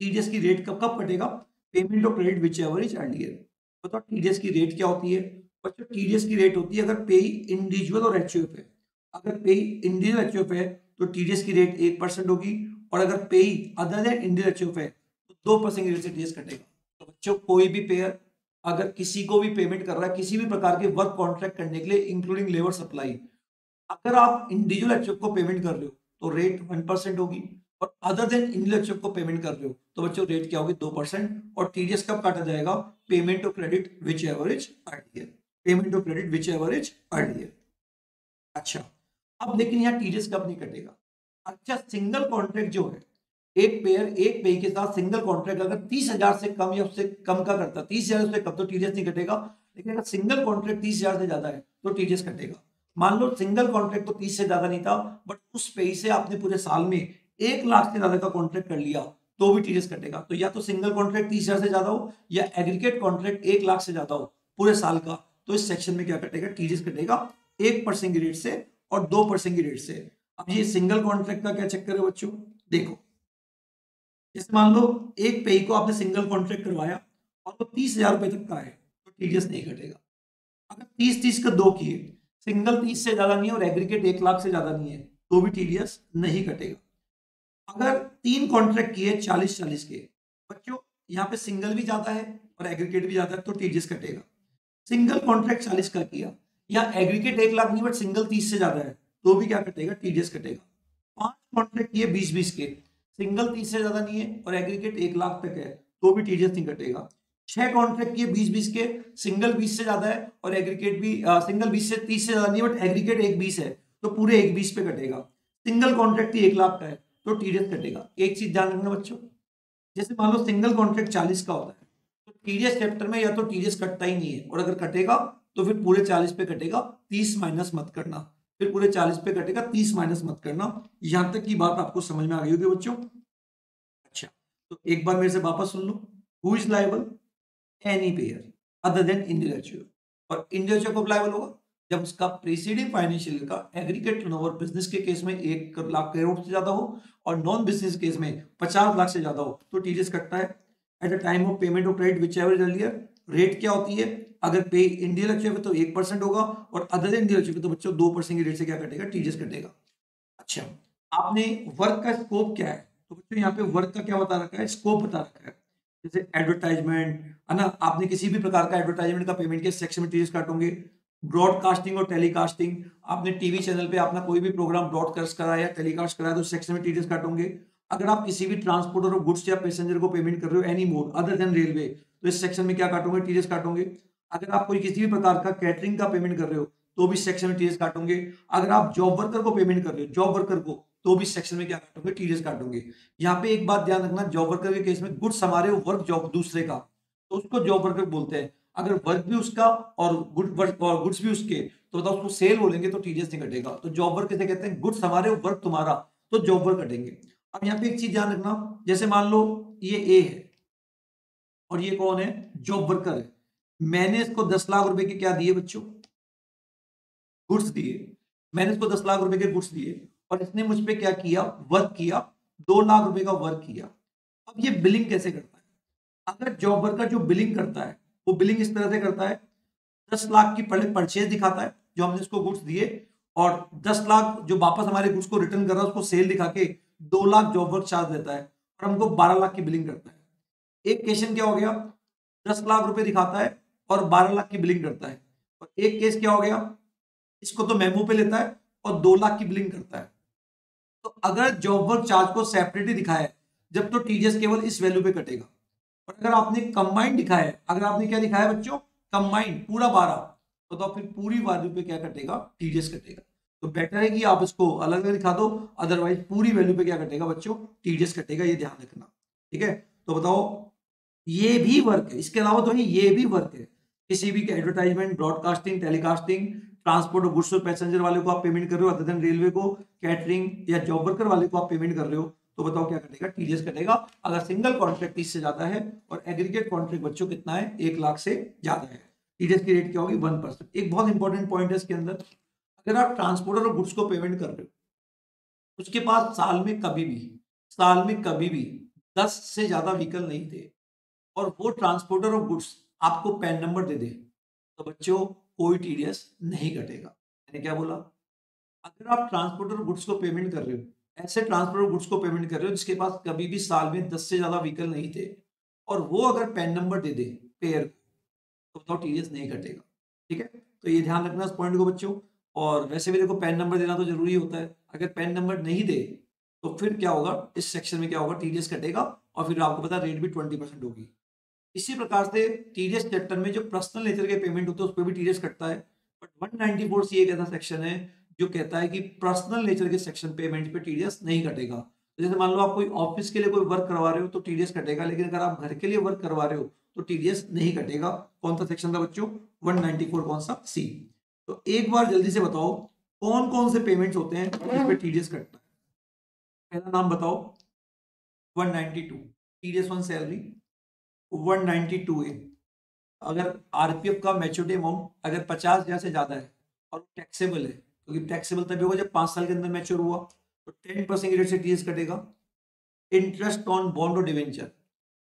टीडीएस की रेट कब कब कटेगा, payment of credit whichever is earlier. बताओ टीडीएस की रेट क्या होती है बच्चों, टीडीएस की रेट होती है अगर पेई इंडिविजुअल और एचयूएफ है। अगर पेई इंडिविजुअल एचयूएफ है तो टीडीएस की रेट 1% होगी, और अगर पेई अदर देन इंडिविजुअल एचयूएफ है तो 2% की रेट से टीडीएस कटेगा। तो बच्चों कोई भी पेयर अगर किसी को भी पेमेंट कर रहा है किसी भी प्रकार के वर्क कॉन्ट्रैक्ट करने के लिए इंक्लूडिंग लेबर सप्लाई, अगर आप इंडिविजुअल एचयूएफ को पेमेंट कर रहे हो तो रेट 1% होगी, और अदर देन इंटेलेक्चुअल को पेमेंट कर रहे हो तो बच्चों रेट क्या होगी 2%। और टीडीएस कब काटा जाएगा? Payment to credit which average earlier, payment to credit which average earlier. अच्छा, अब लेकिन यहाँ टीडीएस कब नहीं कटेगा? अच्छा, सिंगल कॉन्ट्रैक्ट जो है, एक पे के साथ सिंगल कॉन्ट्रैक्ट अगर 30,000 से कम या उससे कम का करता, 30,000 से कम तो टीडीएस नहीं कटेगा। लेकिन अगर सिंगल कॉन्ट्रैक्ट 30,000 से ज्यादा है तो टीडीएस कटेगा। मान लो सिंगल कॉन्ट्रैक्ट तो 30 से ज्यादा नहीं था, बट उस पे से आपने पूरे साल में 1 लाख से ज्यादा का कॉन्ट्रैक्ट कर लिया तो भी टीडीएस कटेगा। तो या तो सिंगल कॉन्ट्रैक्ट 30,000 से ज्यादा हो या एग्रीगेट कॉन्ट्रैक्ट 1 लाख से ज्यादा हो पूरे साल का, तो इस सेक्शन में क्या कटेगा? टीडीएस कटेगा 1% की रेट से और 2% की रेट से। अब ये सिंगल कॉन्ट्रैक्ट का क्या चक्कर है बच्चों? देखो, जैसे मान लो एक पे को आपने सिंगल कॉन्ट्रैक्ट करवाया और वो 30,000 रुपए तक का है तो टीडीएस नहीं कटेगा। अगर 30-30 का 2 किए, सिंगल 30 से ज्यादा नहीं है और एग्रीगेट 1 लाख से ज्यादा नहीं है तो भी टीडीएस नहीं कटेगा। अगर 3 कॉन्ट्रैक्ट किए 40-40 के, बच्चों यहाँ पे सिंगल भी ज्यादा है और एग्रीगेट भी ज्यादा है तो टीडीएस कटेगा। सिंगल कॉन्ट्रैक्ट 40 का किया या एग्रीगेट 1 लाख नहीं बट सिंगल 30 से ज्यादा है तो भी क्या कटेगा? टीडीएस कटेगा। 5 कॉन्ट्रैक्ट किए 20-20 के, सिंगल 30 से ज्यादा नहीं है और एग्रीगेट 1 लाख तक है तो भी टीडीएस नहीं कटेगा। 6 कॉन्ट्रैक्ट किए 20-20 के, सिंगल 20 से ज्यादा है और एग्रीगेट भी सिंगल 20 से 30 से ज्यादा नहीं है बट एग्रीगेट 1-20 है तो पूरे 1-20 पे कटेगा। सिंगल कॉन्ट्रैक्ट ही 1 लाख का है तो टीडीएस कटेगा। एक चीज ध्यान रखना बच्चों, जैसे मान लो सिंगल कॉन्ट्रैक्ट 40 का होता है तो टीडीएस चैप्टर में या तो टीडीएस कटता ही नहीं है, और अगर कटेगा तो फिर पूरे 40 पे कटेगा, 30 माइनस मत करना। फिर पूरे 40 पे कटेगा, 30 माइनस मत करना। यहां तक की बात आपको समझ में आ गई होगी बच्चों। अच्छा, तो एक बार मेरे से वापस सुन लो। Who is liable? Any payer other than individual. और इंडिविजुअल कब लायबल होगा? जब उसका प्रीसीडिंग फाइनेंशियल ईयर का एग्रीगेट टर्नओवर बिजनेस के केस में 1 लाख करोड़ से ज्यादा हो और नॉन बिजनेस केस में 50 लाख से ज्यादा हो तो टीडीएस कटता है। Eight the time of payment of credit which ever earlier, rate क्या होती है? अगर पे इंडिविजुअल है तो 1% होगा और अदर देन इंडिविजुअल तो बच्चों 2% की रेट से क्या कटेगा? टीडीएस कटेगा। अच्छा, आपने वर्क का स्कोप क्या है? तो बच्चों यहाँ पे वर्क का क्या बता रखा है? स्कोप बता रखा है। जैसे एडवर्टाइजमेंट है ना, आपने किसी भी प्रकार का एडवर्टाइजमेंट का पेमेंट के सेक्शन में टीडीएस काटोगे। ब्रॉडकास्टिंग और टेलीकास्टिंग, आपने टीवी चैनल पे अपना कोई भी प्रोग्राम ब्रॉडकास्ट कराया या टेलीकास्ट कराया तो सेक्शन में टीडीएस काटोगे। अगर आप किसी भी ट्रांसपोर्टर ऑफ गुड्स या पैसेंजर को पेमेंट कर रहे हो any mode other than railway तो इस सेक्शन में क्या काटोगे? टीडीएस काटोगे। अगर आप कोई किसी भी प्रकार का कैटरिंग का पेमेंट कर रहे हो तो भी सेक्शन में टीडीएस काटोगे। अगर आप जॉब वर्कर को पेमेंट कर रहे हो, जॉब वर्कर को, तो भी सेक्शन में क्या काटोगे? टीडीएस काटोगे। यहाँ पे एक बात ध्यान रखना, जॉब वर्कर के केस में गुड्स हमारे वर्क जॉब दूसरे का तो उसको जॉब वर्कर बोलते हैं। अगर वर्क भी उसका और गुड्स भी उसके तो बताओ उसको सेल बोलेंगे तो टीडीएस नहीं कटेगा। तो जॉब वर्क कैसे कहते हैं? गुड्स हमारे वर्क तुम्हारा तो जॉब वर्क कटेंगे। अब यहाँ पे एक चीज ध्यान रखना, जैसे मान लो ये ए है और ये कौन है? जॉब वर्कर है। मैंने इसको 10 लाख रुपए के क्या दिए बच्चों? गुड्स दिए। मैंने इसको 10 लाख रुपए के गुड्स दिए और इसने मुझ पे क्या किया? वर्क किया, 2 लाख रुपए का वर्क किया। अब ये बिलिंग कैसे करता है? अगर जॉब वर्कर जो बिलिंग करता है वो बिलिंग इस तरह से करता है, 10 लाख की पहले परचेज दिखाता है जो हमने इसको गुड्स दिए, और 10 लाख जो वापस हमारे गुड्स को रिटर्न कर रहा है उसको सेल दिखा के 2 लाख जॉब वर्क चार्ज देता है और हमको 12 लाख की बिलिंग करता है। एक केशन क्या हो गया? 10 लाख रुपए दिखाता है और 12 लाख की बिलिंग करता है। और एक केस क्या हो गया? इसको तो मेमो पे लेता है और 2 लाख की बिलिंग करता है। तो अगर जॉब वर्क चार्ज को सेपरेटली दिखाया है जब तो टीडीएस केवल इस वैल्यू पे कटेगा। और अगर आपने कंबाइंड दिखाया है, अगर आपने क्या दिखाया है बच्चों? कंबाइंड पूरा 12, तो फिर पूरी वैल्यू पे क्या कटेगा? टीडीएस कटेगा। तो बेटर है कि आप इसको अलग अलग दिखा दो, अदरवाइज पूरी वैल्यू पे क्या कटेगा बच्चों? टीडीएस कटेगा, ये ध्यान रखना। ठीक है, तो बताओ ये भी वर्क है, इसके अलावा तो ये भी वर्क है। किसी भी एडवर्टाइजमेंट, ब्रॉडकास्टिंग, टेलीकास्टिंग, ट्रांसपोर्ट और गुड्स और पैसेंजर वाले को आप पेमेंट कर रहे हो अदर देन रेलवे को, कैटरिंग या जॉब वर्कर वाले को आप पेमेंट कर रहे हो तो बताओ क्या कटेगा? टीडीएस कटेगा। अगर सिंगल कॉन्ट्रैक्ट 30 से ज्यादा है और एग्रीगेट कॉन्ट्रैक्ट बच्चों कितना है? 1 लाख से ज्यादा है, टीडीएस की रेट क्या होगी? 1%। एक बहुत इंपॉर्टेंट पॉइंट है इसके अंदर, अगर आप ट्रांसपोर्टर और गुड्स को पेमेंट कर रहे हो उसके पास साल में कभी भी 10 से ज्यादा व्हीकल नहीं थे और वो ट्रांसपोर्टर ऑफ गुड्स आपको पैन नंबर दे दे तो बच्चों कोई टीडीएस नहीं कटेगा। मैंने क्या बोला? अगर आप ट्रांसपोर्टर गुड्स को पेमेंट कर रहे हो, ऐसे ट्रांसपोर्टर गुड्स को पेमेंट कर रहे हो जिसके पास कभी भी साल में 10 से ज्यादा व्हीकल नहीं थे और वो अगर पैन नंबर दे दे पेयर तो बताओ टीडीएस नहीं कटेगा। ठीक है, तो ये ध्यान रखना इस पॉइंट को बच्चों। और वैसे भी देखो पैन नंबर देना तो जरूरी होता है, अगर पैन नंबर नहीं दे तो फिर क्या होगा, इस सेक्शन में क्या होगा, टीडीएस कटेगा और फिर आपको पता रेट भी 20% होगी। इसी प्रकार से टीडीएस चैप्टर में जो पर्सनल नेचर के पेमेंट होते हैं उस पर भी टीडीएस कटता है। बट 194 सी एक ऐसा सेक्शन है जो कहता है कि पर्सनल नेचर के सेक्शन पेमेंट पे टीडीएस नहीं कटेगा। तो जैसे मान लो आप कोई ऑफिस के लिए कोई वर्क करवा रहे हो तो टीडीएस कटेगा, लेकिन अगर आप घर के लिए वर्क करवा रहे हो तो टीडीएस नहीं कटेगा। कौन सा सेक्शन था बच्चों, 194, कौन सा, सी। तो एक बार जल्दी से बताओ कौन कौन से पेमेंट्स होते हैं जिस पे टीडीएस कटता है। पहला नाम बताओ, 192 टीडीएस ऑन सैलरी। 192 ए, अगर आरपीएफ का मैच्योरिटी अमाउंट अगर 50,000 से ज्यादा है और टैक्सेबल है, क्योंकि टैक्सेबल तभी होगा जब 5 साल के अंदर मैच्योर हुआ, तो 10% रेट से टीडीएस कटेगा। इंटरेस्ट ऑन बॉन्ड और डिवेंचर,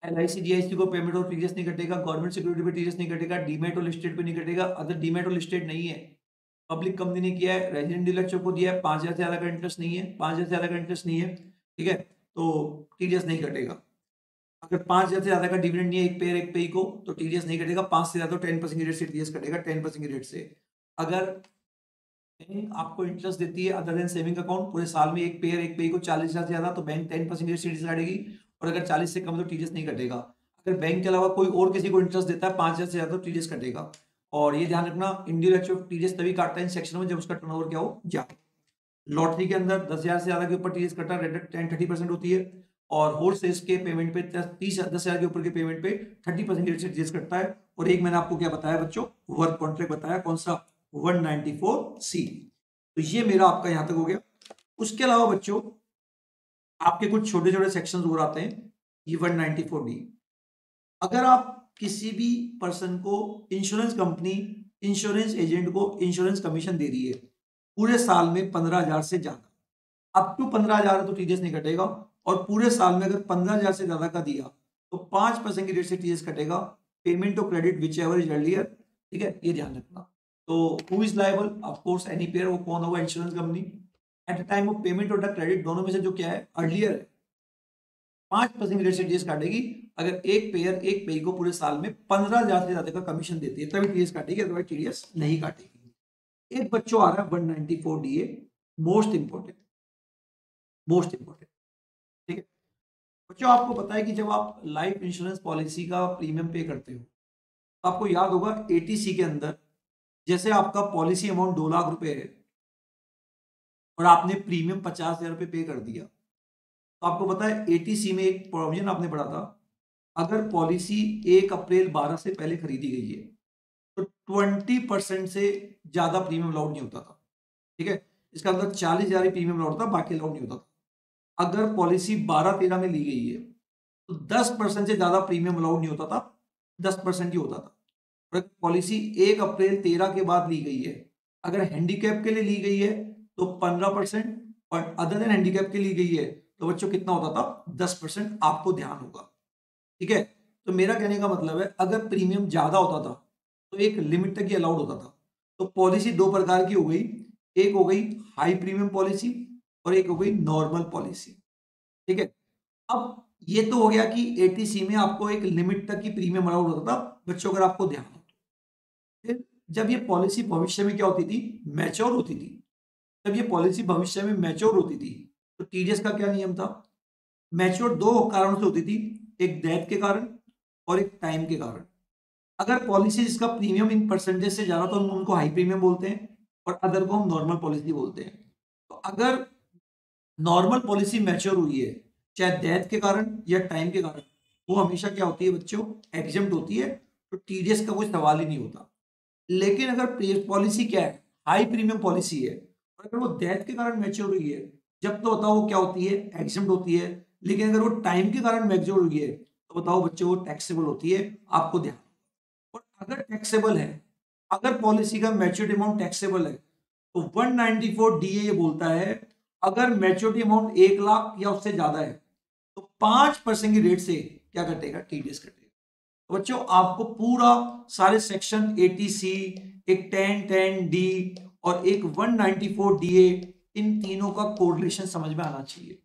एलआईसी डीआईसी को पेमेंट और टीडीएस नहीं कटेगा, गवर्नमेंट सिक्योरिटी पे टीडीएस नहीं कटेगा, डीमेट और लिस्टेड पे नहीं कटेगा। अगर डीमेट और लिस्टेड नहीं है, पब्लिक कंपनी ने किया है, रेजिडेंट डीलरशिप को दिया है, 5,000 से ज्यादा का इंटरेस्ट नहीं है, 5,000 से ज्यादा का इंटरेस्ट नहीं है, ठीक है, तो टीडीएस नहीं कटेगा। अगर 5,000 से ज्यादा का डिविडेंड नहीं है एक पेयर एक पे को, तो टीडीएस नहीं कटेगा। 5 से ज्यादा तो 10% रेट से टीडीएस कटेगा, 10% रेट से। अगर बैंक आपको इंटरेस्ट देती है अदर देन सेविंग अकाउंट, पूरे साल में एक पेयर एक पे को 40,000 से ज्यादा, तो बैंक 10% रेट से टीडीएस काटेगी, और अगर 40 से कम तो टीडीएस नहीं कटेगा। अगर बैंक के अलावा कोई और किसी को इंटरेस्ट देता है 5,000 से ज्यादा तो टीडीएस कटेगा। और ये ध्यान रखना, इंडिविजुअल टीडीएस तभी काटता है इन सेक्शन में जब उसका टर्नओवर क्या हो, ज्यादा। लॉटरी के अंदर 10,000 से ज्यादा के ऊपर टीडीएस कटा, रेट 10-30% होती है, और होर्सेस के पेमेंट पे 10,000 के ऊपर के पेमेंट पे 30% रेट से टीडीएस कटता है। और एक मैंने आपको क्या बताया बच्चों, वर्क कॉन्ट्रैक्ट बताया, कौन सा, 194 सी। तो ये मेरा आपका यहां तक हो गया। उसके अलावा बच्चों आपके कुछ छोटे छोटे सेक्शन और आते हैं, ये 194 डी। अगर आप किसी भी पर्सन को, इंश्योरेंस कंपनी इंश्योरेंस एजेंट को इंश्योरेंस कमीशन दे रही है पूरे साल में 15,000 से ज्यादा, अप टू 15,000 है तो टीडीएस नहीं कटेगा, और पूरे साल में अगर 15,000 से ज्यादा का दिया तो 5% की रेट से टीडीएस कटेगा। Payment of credit whichever is earlier, ठीक है, ये ध्यान रखना। तो who is liable, of course any pair, वो कौन होगा, insurance company. Eight the time of payment और द क्रेडिट, दोनों में से जो क्या है, अर्लियर है, 5% रेट से टीडीएस काटेगी। अगर एक पेयर एक पे को पूरे साल में 15,000 से ज्यादा का कमीशन देती है तभी टीडीएस काटेगी, अदरवाइज टीडीएस नहीं काटेगी। एक बच्चों आ रहा है 194 DA, most important, most important, ठीक है बच्चों। आपको पता है कि जब आप लाइफ इंश्योरेंस पॉलिसी का प्रीमियम पे करते हो तो आपको याद होगा एटीसी के अंदर, जैसे आपका पॉलिसी अमाउंट 2 लाख रुपए है और आपने प्रीमियम 50,000 रुपए पे कर दिया, तो आपको पता है एटीसी में एक प्रोविजन आपने पढ़ा था, अगर पॉलिसी 1 अप्रैल 12 से पहले खरीदी गई है तो 20% से ज्यादा प्रीमियम अलाउड नहीं होता था, ठीक है। इसका मतलब 40,000 प्रीमियम अलाउड था, बाकी अलाउड नहीं होता था। अगर पॉलिसी 12-13 में ली गई है तो 10% से ज्यादा प्रीमियम अलाउड नहीं होता था, 10% ही होता था। और पॉलिसी 1 अप्रैल 13 के बाद ली गई है, अगर हैंडीकैप के लिए ली गई है तो 15%, और अदर देन हैंडीकैप के लिए ली गई है तो बच्चों कितना होता था, 10%। आपको ध्यान होगा, ठीक है। तो मेरा कहने का मतलब है अगर प्रीमियम ज्यादा होता था तो एक लिमिट तक ही अलाउड होता था। तो पॉलिसी 2 प्रकार की हो गई, एक हो गई हाई प्रीमियम पॉलिसी और एक हो गई नॉर्मल पॉलिसी, ठीक है। अब ये तो हो गया कि एटीसी में आपको एक लिमिट तक की प्रीमियम अलाउड होता था बच्चों, अगर आपको ध्यान हो। फिर जब ये पॉलिसी भविष्य में क्या होती थी, मैच्योर होती थी, जब ये पॉलिसी भविष्य में मैच्योर होती थी तो टीडीएस का क्या नियम था, मैच्योर 2 कारणों से होती थी, एक डेथ के कारण और एक टाइम के कारण। अगर पॉलिसी जिसका प्रीमियम इन परसेंटेज से ज्यादा तो हम उनको हाई प्रीमियम बोलते हैं, और अदर को हम नॉर्मल पॉलिसी बोलते हैं। तो अगर नॉर्मल पॉलिसी मैच्योर हुई है चाहे डेथ के कारण या टाइम के कारण, वो हमेशा क्या होती है बच्चों, एग्जम्प्ट होती है, तो टीडीएस का कोई सवाल ही नहीं होता। लेकिन अगर पॉलिसी क्या है, हाई प्रीमियम पॉलिसी है, और अगर वो डेथ के कारण मैच्योर हुई है, जब तो बताओ वो क्या होती है, एग्जम्प्ट होती है। लेकिन अगर वो टाइम के कारण मैच्योर हुई है तो बताओ बच्चों वो टैक्सेबल होती है, आपको ध्यान। और अगर टैक्सेबल है, अगर पॉलिसी का मैच्योरिटी अमाउंट टैक्सेबल है तो 194 डीए ये बोलता है अगर मैच्योरिटी अमाउंट 1 लाख या उससे ज्यादा है तो 5% की रेट से क्या कटेगा, टीडीएस कटेगा। तो बच्चों आपको पूरा सारे सेक्शन 80C, एक 1010D और एक 194DA, इन तीनों का कोरिलेशन समझ में आना चाहिए।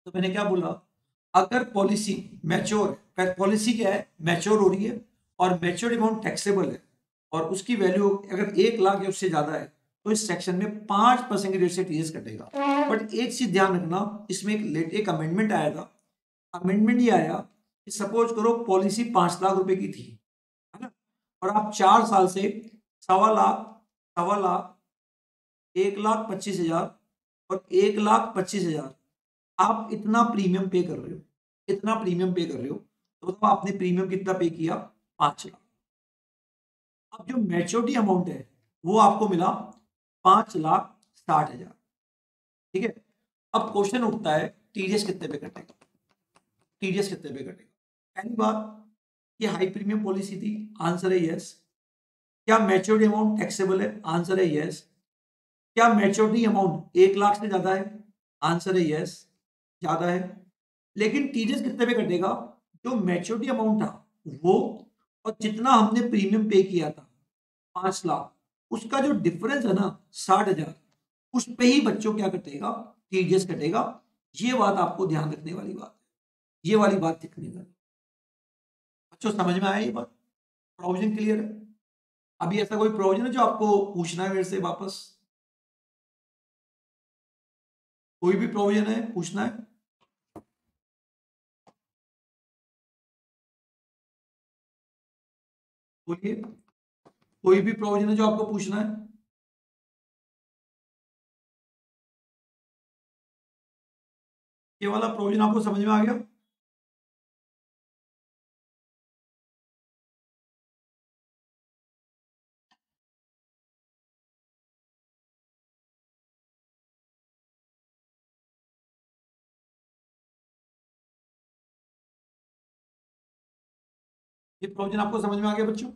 तो मैंने क्या बोला, अगर पॉलिसी मैच्योर, पॉलिसी क्या है, मैच्योर हो रही है और मैच्योर अमाउंट टैक्सेबल है और उसकी वैल्यू अगर 1 लाख या उससे ज्यादा है तो इस सेक्शन में 5% की रेट से टीडीएस कटेगा। बट एक चीज ध्यान रखना, इसमें एक अमेंडमेंट आया था। अमेंडमेंट ये आया कि सपोज करो पॉलिसी 5 लाख रुपए की थी, है ना, और आप 4 साल से 1.25 लाख, 1,25,000 और 1,25,000 आप इतना प्रीमियम पे कर रहे हो, इतना प्रीमियम पे कर रहे हो, तो आपने प्रीमियम कितना पे किया? 5 लाख। अब जो मैच्योरिटी अमाउंट है वो आपको मिला 5,60,000। ठीक है, अब क्वेश्चन उठता है टीडीएस कितने पे कटेगा? टीडीएस कितने पे कटेगा? पहली बात, ये हाई प्रीमियम पॉलिसी थी, आंसर है यस। क्या मैच्योरिटी अमाउंट टैक्सेबल है? आंसर है यस। क्या मैच्योरिटी अमाउंट 1 लाख से ज्यादा है? आंसर है यस, ज्यादा है। लेकिन टीडीएस कितने पे कटेगा? जो मैच्योरिटी अमाउंट था वो, और जितना हमने प्रीमियम पे किया था 5 लाख, उसका जो डिफरेंस है ना 60,000, उस पे ही बच्चों क्या कटेगा? टीडीएस कटेगा। ये बात आपको ध्यान रखने वाली बात है, ये वाली बात दिखने वाली। बच्चों समझ में आया ये बात? प्रोविजन क्लियर है? अभी ऐसा कोई प्रोविजन है जो आपको पूछना है मेरे से वापस? कोई भी प्रोविजन है पूछना है? बोलिए, कोई भी प्रोविजन है जो आपको पूछना है? ये वाला प्रोविजन आपको समझ में आ गया? ये प्रोविजन आपको समझ में आ गया बच्चों?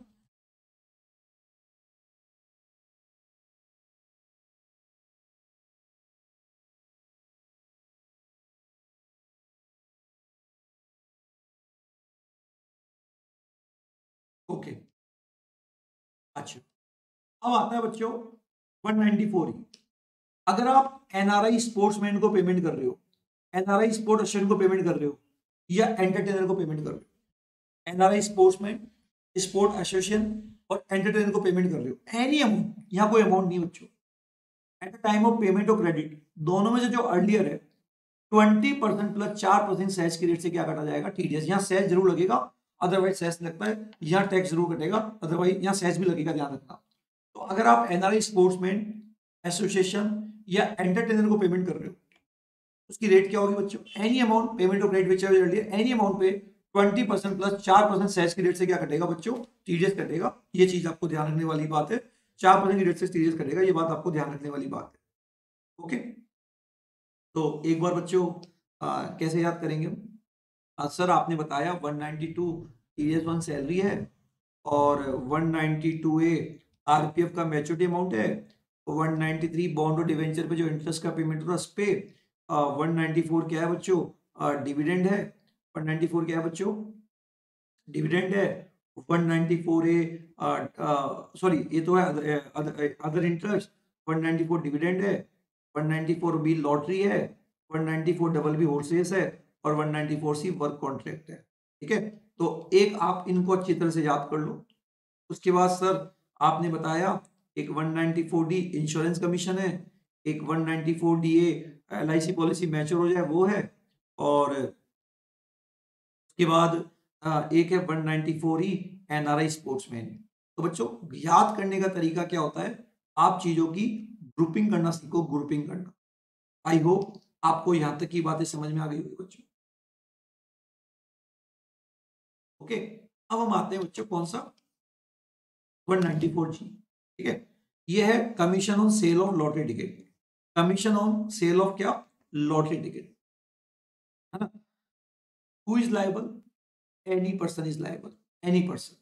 ओके, अच्छा। अब आता है बच्चों 194। अगर आप एनआरआई स्पोर्ट्समैन को पेमेंट कर रहे हो, एनआरआई स्पोर्ट एसोसिएशन को पेमेंट कर रहे हो, या एंटरटेनर को पेमेंट कर रहे हो, एनआरआई स्पोर्ट्समैन, स्पोर्ट एसोसिएशन और एंटरटेनर को पेमेंट कर रहे हो, एनी अमाउंट, यहाँ कोई अमाउंट नहीं बच्चों, eight the time of payment और क्रेडिट, दोनों में से जो अर्लियर है 20% प्लस 4% सेस के रेट से क्या काटा जाएगा? टीडीएस। यहाँ सेस जरूर लगेगा, अदरवाइज सेस लगता है, यहाँ टैक्स जरूर कटेगा, अदरवाइज यहाँ सेस भी लगेगा, ध्यान रखना। तो अगर आप एनआरआई स्पोर्ट्समैन, एसोसिएशन या एंटरटेनर को पेमेंट कर रहे हो, उसकी रेट क्या होगी बच्चों? Any amount payment of credit which any amount पे 20% प्लस 4% सेस की रेट से क्या कटेगा बच्चों? टीडीएस कटेगा। ये चीज आपको ध्यान रखने वाली बात है, 4% की रेट से टीडीएस कटेगा, ये बात आपको ध्यान रखने वाली बात है। ओके, तो एक बार बच्चों कैसे याद करेंगे? सर आपने बताया 192 टीडीएस 1 सैलरी है, और 192A आरपीएफ का मैच्योरिटी अमाउंट है, 193 बॉन्ड और डिवेंचर पे जो इंटरेस्ट का पेमेंट होता है उस पे, 194 क्या है बच्चों? डिविडेंड है। 194 क्या है बच्चों? डिविडेंड है। 194A सॉरी, ये तो है अदर इंटरेस्ट। 194 डिविडेंड है, 194B लॉटरी है, 194 डबल बी हॉर्सेस है, और 194C वर्क कॉन्ट्रैक्ट है। ठीक है, तो एक आप इनको अच्छी तरह से याद कर लो। उसके बाद सर आपने बताया एक 194D इंश्योरेंस कमीशन है, एक 194DA LIC पॉलिसी मैच्योर हो जाए वो है, और उसके बाद एक है 194E एनआरआई स्पोर्ट्समैन। तो बच्चों याद करने का तरीका क्या होता है? आप चीजों की ग्रुपिंग करना सीखो, ग्रुपिंग करना। आई होप आपको यहां तक की बातें समझ में आ गई होगी बच्चों। ओके, अब हम आते हैं बच्चों कौन सा? 194G। ठीक है, ये है commission on sale of lottery ticket. Commission on sale of क्या? लॉटरी टिकट, है ना। Who is liable? Any person is liable, any person.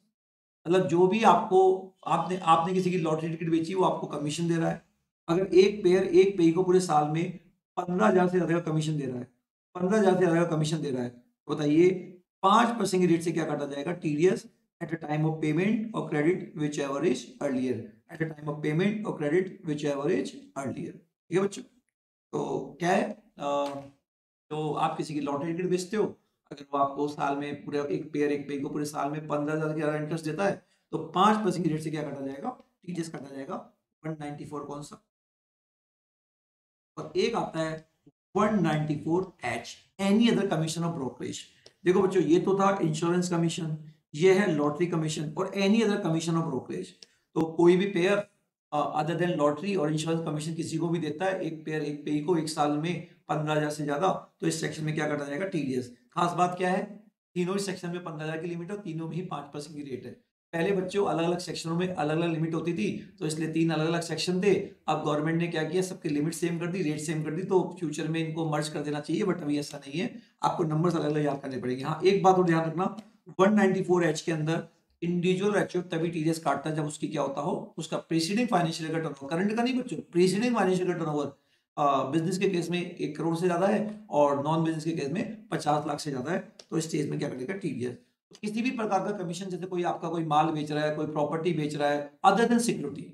मतलब जो भी आपको, आपने आपने किसी की लॉटरी टिकट बेची, वो आपको कमीशन दे रहा है। अगर एक पेई को पूरे साल में 15,000 से ज्यादा का कमीशन दे रहा है, 15,000 से ज्यादा का कमीशन दे रहा है, तो बताइए 5% की रेट से क्या काटा जाएगा? TDS at a time of payment और credit whichever is earlier. At a time of payment और credit whichever is earlier. ठीक है बच्चों, तो क्या है, तो आप किसी की लॉटरी टिकट बेचते हो, अगर वो आपको साल में पूरे एक पे को पूरे साल में 15,000 के ज्यादा इंटरेस्ट देता है, तो 5% की रेट से क्या काटा जाएगा? टीडीएस काटा जाएगा। 194 कौन सा? और एक आता है 194H any other commission of brokerage. देखो बच्चों, ये तो था इंश्योरेंस कमीशन, ये है लॉटरी कमीशन और any other commission of brokerage. तो कोई भी पेयर अदर देन लॉटरी और इंश्योरेंस कमीशन किसी को भी देता है, एक पेयर एक पेई को एक साल में 15,000 से ज्यादा, तो इस सेक्शन में क्या कटा जाएगा, टीडीएस। खास बात क्या है, तीनों ही सेक्शन में 15,000 की लिमिट है, तीनों में ही 5% की रेट है। पहले बच्चों अलग अलग सेक्शनों में अलग अलग लिमिट होती थी, तो इसलिए 3 अलग अलग सेक्शन थे। अब गवर्नमेंट ने क्या किया, सबकी लिमिट सेम कर दी, रेट सेम कर दी, तो फ्यूचर में इनको मर्ज कर देना चाहिए, बट अभी ऐसा नहीं है, आपको नंबर्स अलग अलग याद करने पड़ेंगे। हाँ, एक बात और ध्यान रखना, 194H के अंदर इंडिविजुअल एचओ तभी टीडीएस काटता है जब उसकी क्या होता हो, उसका प्रीसीडिंग फाइनेंशियल का टर्नओवर, करंट का नहीं बच्चों, प्रीसीडिंग फाइनेंशियल का टर्नओवर बिजनेस के केस में 1 करोड़ से ज्यादा है और नॉन बिजनेस के केस में 50 लाख से ज्यादा है, तो इस स्टेज में क्या करेगा, टीडीएस। किसी भी प्रकार का कमीशन, जैसे कोई आपका कोई माल बेच रहा है, कोई प्रॉपर्टी बेच रहा है अदर देन सिक्योरिटी,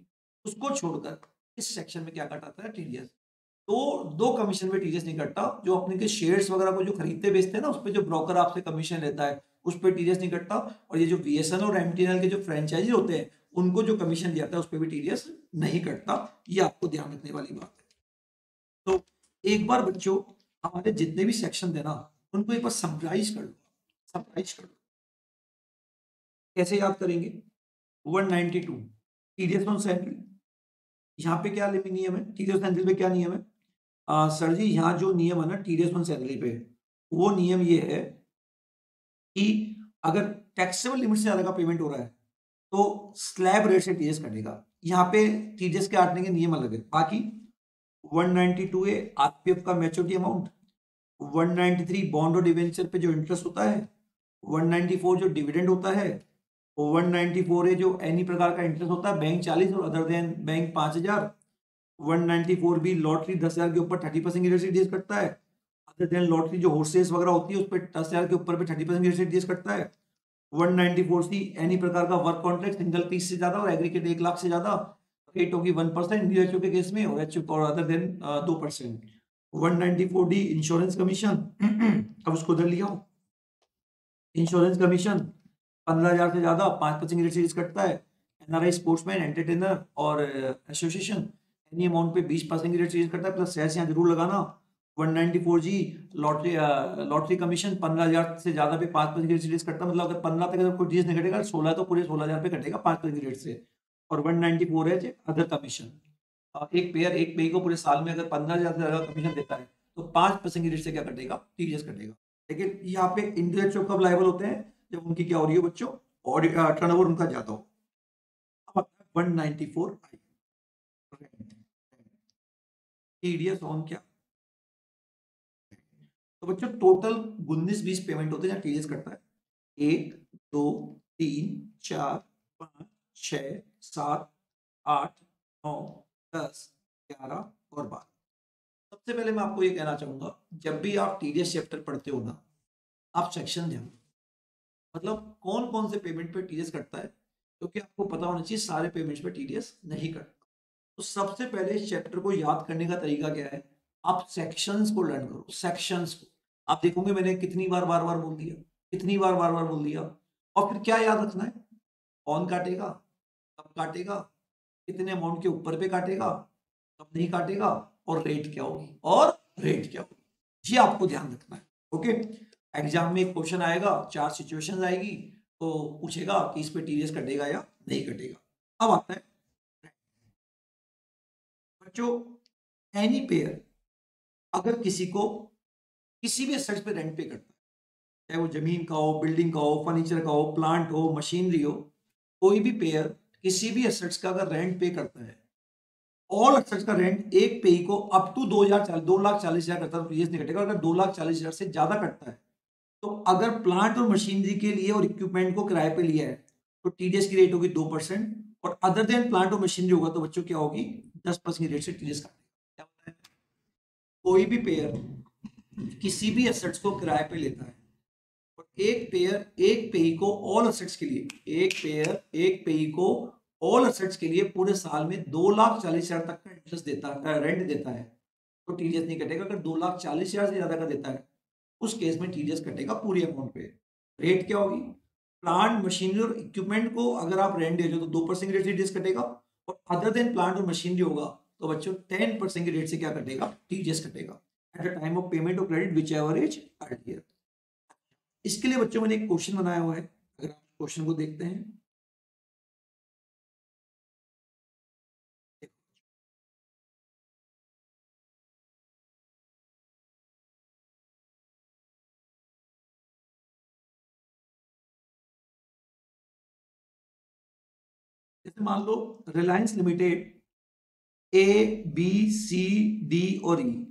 उसको छोड़कर इस सेक्शन में क्या कटाता है, टीडीएस। तो दो कमीशन पे टीडीएस नहीं कटता, जो अपने के शेयर्स वगैरह को जो खरीदते बेचते हैं ना, उस पे जो ब्रोकर आपसे कमीशन लेता है उस पे टीडीएस नहीं कटता, और ये जो बीएसएनएल और एमटीएनएल के जो फ्रेंचाइजी होते हैं उनको जो कमीशन दिया जाता है उस पे भी टीडीएस नहीं कटता, ये आपको ध्यान रखने वाली बात है। तो एक बार बच्चों हमारे जितने भी सेक्शन थे ना, उनको एक बार समराइज कर लो, समराइज कर लो। कैसे याद करेंगे, 192 टीडीएस ऑन सैलरी, यहाँ पे क्या नियम है, टीडीएस ऑन सैलरी पे क्या नियम है, सर जी यहाँ जो नियम है ना टीडीएस ऑन सैलरी पे, वो नियम ये है कि अगर टैक्सेबल लिमिट से ज्यादा का पेमेंट हो रहा है तो स्लैब रेट से टीडीएस कटेगा। यहाँ पे टीडीएस के काटने के नियम अलग है। बाकी 192 ए आरपीएफ का मैच्योरिटी अमाउंट, 193 बॉन्ड और डिवेंचर पे जो इंटरेस्ट होता है, 194 जो डिविडेंड होता है, 194 ए जो एनी प्रकार का इंटरेस्ट होता है, बैंक 40 और अदर देन बैंक 5,000, 194 भी लॉटरी 10,000 के ऊपर 30% की रेट से टीडीएस कटता है, अदर देन लॉटरी जो हॉर्सेस वगैरह होती है उस पर 10,000 के ऊपर भी 30% की रेट से टीडीएस कटता है। 194 सी एनी प्रकार का वर्क कॉन्ट्रैक्ट सिंगल पीस से ज्यादा और एग्रीगेट 1 लाख से ज्यादा, रेट होगी 1% न्यू के केस में, और एचओ और other than 2%। 194 D insurance commission अब उसको उधर लिया, इंश्योरेंस कमीशन 15,000 से ज्यादा 5% की रेट से कटता है। एनआरआई स्पोर्ट्समैन एंटरटेनर और एसोसिएशन एनी अमाउंट पे 20% की रेट से कटता है, प्लस सेस यहाँ जरूर लगाना। 194 जी लॉटरी लॉटरी कमीशन 15,000 से ज्यादा पे 5% की रेट से कटता है, मतलब अगर 15 तक अगर कोई चीज नहीं कटेगा, 16 तो पूरे 16,000 पे कटेगा 5% की रेट से। और 194 है अदर कमीशन, एक पेयर एक पे को पूरे साल में अगर 15,000 से ज्यादा कमीशन देता है तो 5% की रेट से क्या कटेगा, टीडीएस कटेगा। लेकिन यहाँ पे इंडिविजुअल कब लायबल होते हैं, जब उनकी क्या हो रही है बच्चों, और टर्नओवर उनका ज्यादा हो। 194 टीडीएस ऑन क्या, तो बच्चों टोटल 19-20 पेमेंट होते हैं जहाँ टीडीएस कटता है, 1 2 3 4 5 6 7 8 9 10 11 और 12। सबसे पहले मैं आपको ये कहना चाहूंगा, जब भी आप टीडीएस चैप्टर पढ़ते हो ना, आप सेक्शन ध्यान, मतलब कौन कौन से पेमेंट पे टीडीएस कटता है, क्योंकि आपको पता होना चाहिए सारे पेमेंट्स पे टीडीएस नहीं कटता। तो सबसे पहले इस चैप्टर को याद करने का तरीका क्या है, आप सेक्शंस को लर्न करो, सेक्शंस को। आप देखोगे मैंने कितनी बार बार बार बोल दिया, कितनी बार बार बार बोल दिया, और फिर क्या याद रखना है, कौन काटेगा, कब काटेगा, कितने अमाउंट के ऊपर पे काटेगा, कब नहीं काटेगा, और रेट क्या होगी, और रेट क्या होगी, ये आपको ध्यान रखना है। ओके, एग्जाम में एक क्वेश्चन आएगा, 4 सिचुएशंस आएगी, तो पूछेगा कि इस पे टीडीएस कटेगा या नहीं कटेगा। अब आता है बच्चों, एनी पेयर अगर किसी को किसी भी एसेट्स पे रेंट पे करता है, चाहे वो जमीन का हो, बिल्डिंग का हो, फर्नीचर का हो, प्लांट हो, मशीनरी हो, कोई भी पेयर किसी भी एसेट्स का अगर रेंट पे करता है, ऑल एसेट्स का रेंट एक पेई को अप टू 2,40,000 करता है तो टीडीएस नहीं कटेगा। अगर 2,40,000 से ज्यादा कटता है, तो अगर प्लांट और मशीनरी के लिए और इक्विपमेंट को किराए पे लिया है तो टीडीएस की रेट होगी 2%, और अदर देन प्लांट और मशीनरी होगा तो बच्चों क्या होगी, 10% की रेट से टीडीएस काटेगा। क्या होता है, कोई भी पेयर किसी भी एसेट्स को किराए पे लेता है, और एक पेई को ऑल एसेट्स के लिए, एक पेई को ऑल एसेट्स के लिए पूरे साल में 2,40,000 तक का इंटरेस्ट देता है, रेंट देता है, तो टीडीएस नहीं कटेगा। अगर 2,40,000 से ज्यादा का देता है उस केस में टीडीएस कटेगा पूरी अमाउंट पे। रेट क्या होगी, प्लांट मशीनरी और इक्विपमेंट को अगर आप रेंट दे रहे हो तो 2% की रेट से टीडीएस कटेगा, और अदर देन प्लांट और मशीनरी होगा तो बच्चों 10% की रेट से क्या कटेगा, टीडीएस कटेगा eight the time of payment of credit whichever is earlier. इसके लिए बच्चों मैंने एक क्वेश्चन बनाया हुआ है, अगर आप क्वेश्चन को देखते हैं। जैसे मान लो Reliance limited A B C D और ई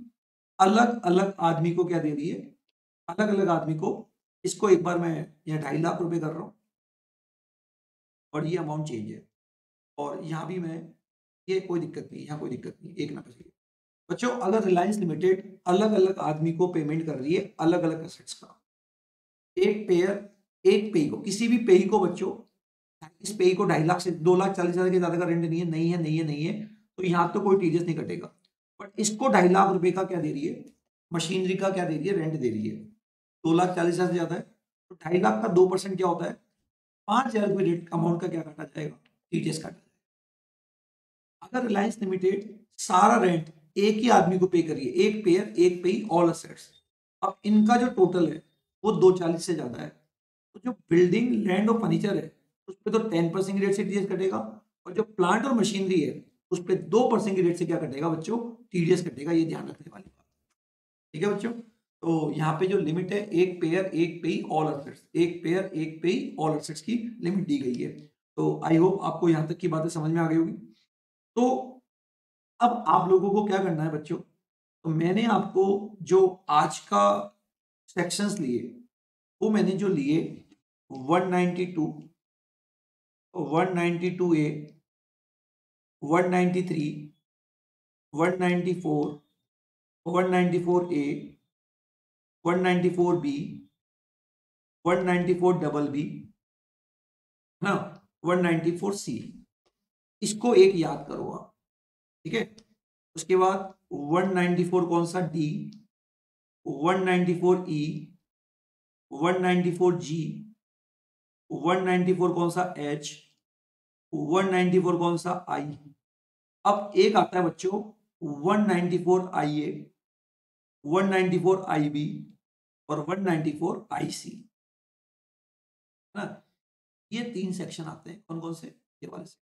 अलग अलग आदमी को क्या दे रही है, अलग अलग आदमी को, इसको एक बार मैं यहाँ 2.5 लाख रुपए कर रहा हूँ और ये अमाउंट चेंज है, और यहाँ भी मैं, ये कोई दिक्कत नहीं, यहाँ कोई दिक्कत नहीं, एक ना पैसे। बच्चों अगर रिलायंस लिमिटेड अलग अलग आदमी को पेमेंट कर रही है अलग अलग एसेट्स का, एक पेयर एक पेई को, किसी भी पेई को बच्चों, इस पेई को 2.5 लाख से 2,40,000 के ज्यादा का रेंट नहीं है, नहीं है, नहीं है, नहीं है, तो यहाँ तो कोई टीडीएस नहीं कटेगा। बट इसको 2.5 लाख रुपए का क्या दे रही है, मशीनरी का क्या दे रही है, रेंट दे रही है, 2,40,000 से ज्यादा है, तो 2.5 लाख का 2% क्या होता है, 5,000 रुपये रेट अमाउंट का क्या काटा जाएगा, टीडीएस काटा जाएगा। अगर रिलायंस लिमिटेड सारा रेंट एक ही आदमी को पे करिए, एक पेयर एक पे ऑल असेट्स, अब इनका जो टोटल है वो 240 से ज्यादा है, तो जो बिल्डिंग लैंड और फर्नीचर है उस पर तो 10% रेट से टीडीएस कटेगा, और जो प्लांट और मशीनरी है उस पर 2% की रेट से क्या कटेगा बच्चों, टीडीएस कटेगा। ये ध्यान रखने वाली बात, ठीक है बच्चों। तो यहाँ पे जो लिमिट है, एक पेयर एक पे ऑल असेट्स, एक पेयर एक पे ऑल असेट्स की लिमिट दी गई है। तो आई होप आपको यहाँ तक की बातें समझ में आ गई होगी। तो अब आप लोगों को क्या करना है बच्चों, तो मैंने आपको जो आज का सेक्शंस लिए वो मैंने जो लिए 192, 192A, 193, 194, 194A, 194B, 194BB ना, 194C, इसको एक याद करो आप, ठीक है। उसके बाद 194 कौन सा, डी, 194E, 194G, 194 कौन सा, H, 194 कौन सा, I। अब एक आता है बच्चों 194IA, 194IB और 194IC, है ना। ये 3 सेक्शन आते हैं, कौन कौन से, ये वाले से।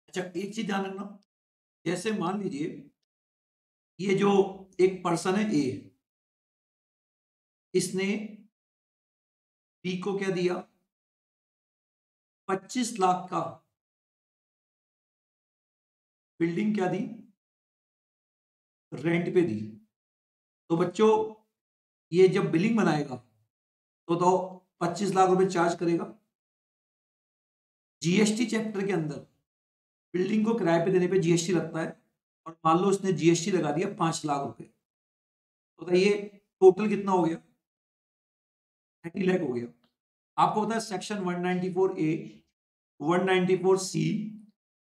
अच्छा एक चीज ध्यान रखना, जैसे मान लीजिए ये जो एक पर्सन है ए, इसने बी को क्या दिया, 25 लाख का बिल्डिंग क्या दी, रेंट पे दी। तो बच्चों ये जब बिलिंग बनाएगा तो 25 लाख रुपए चार्ज करेगा। जीएसटी चैप्टर के अंदर बिल्डिंग को किराए पे देने पे जीएसटी लगता है, और मान लो उसने जीएसटी लगा दिया 5 लाख रुपए, तो बताइए टोटल कितना हो गया, 30 लाख हो गया। आपको पता है सेक्शन 194A, 194C,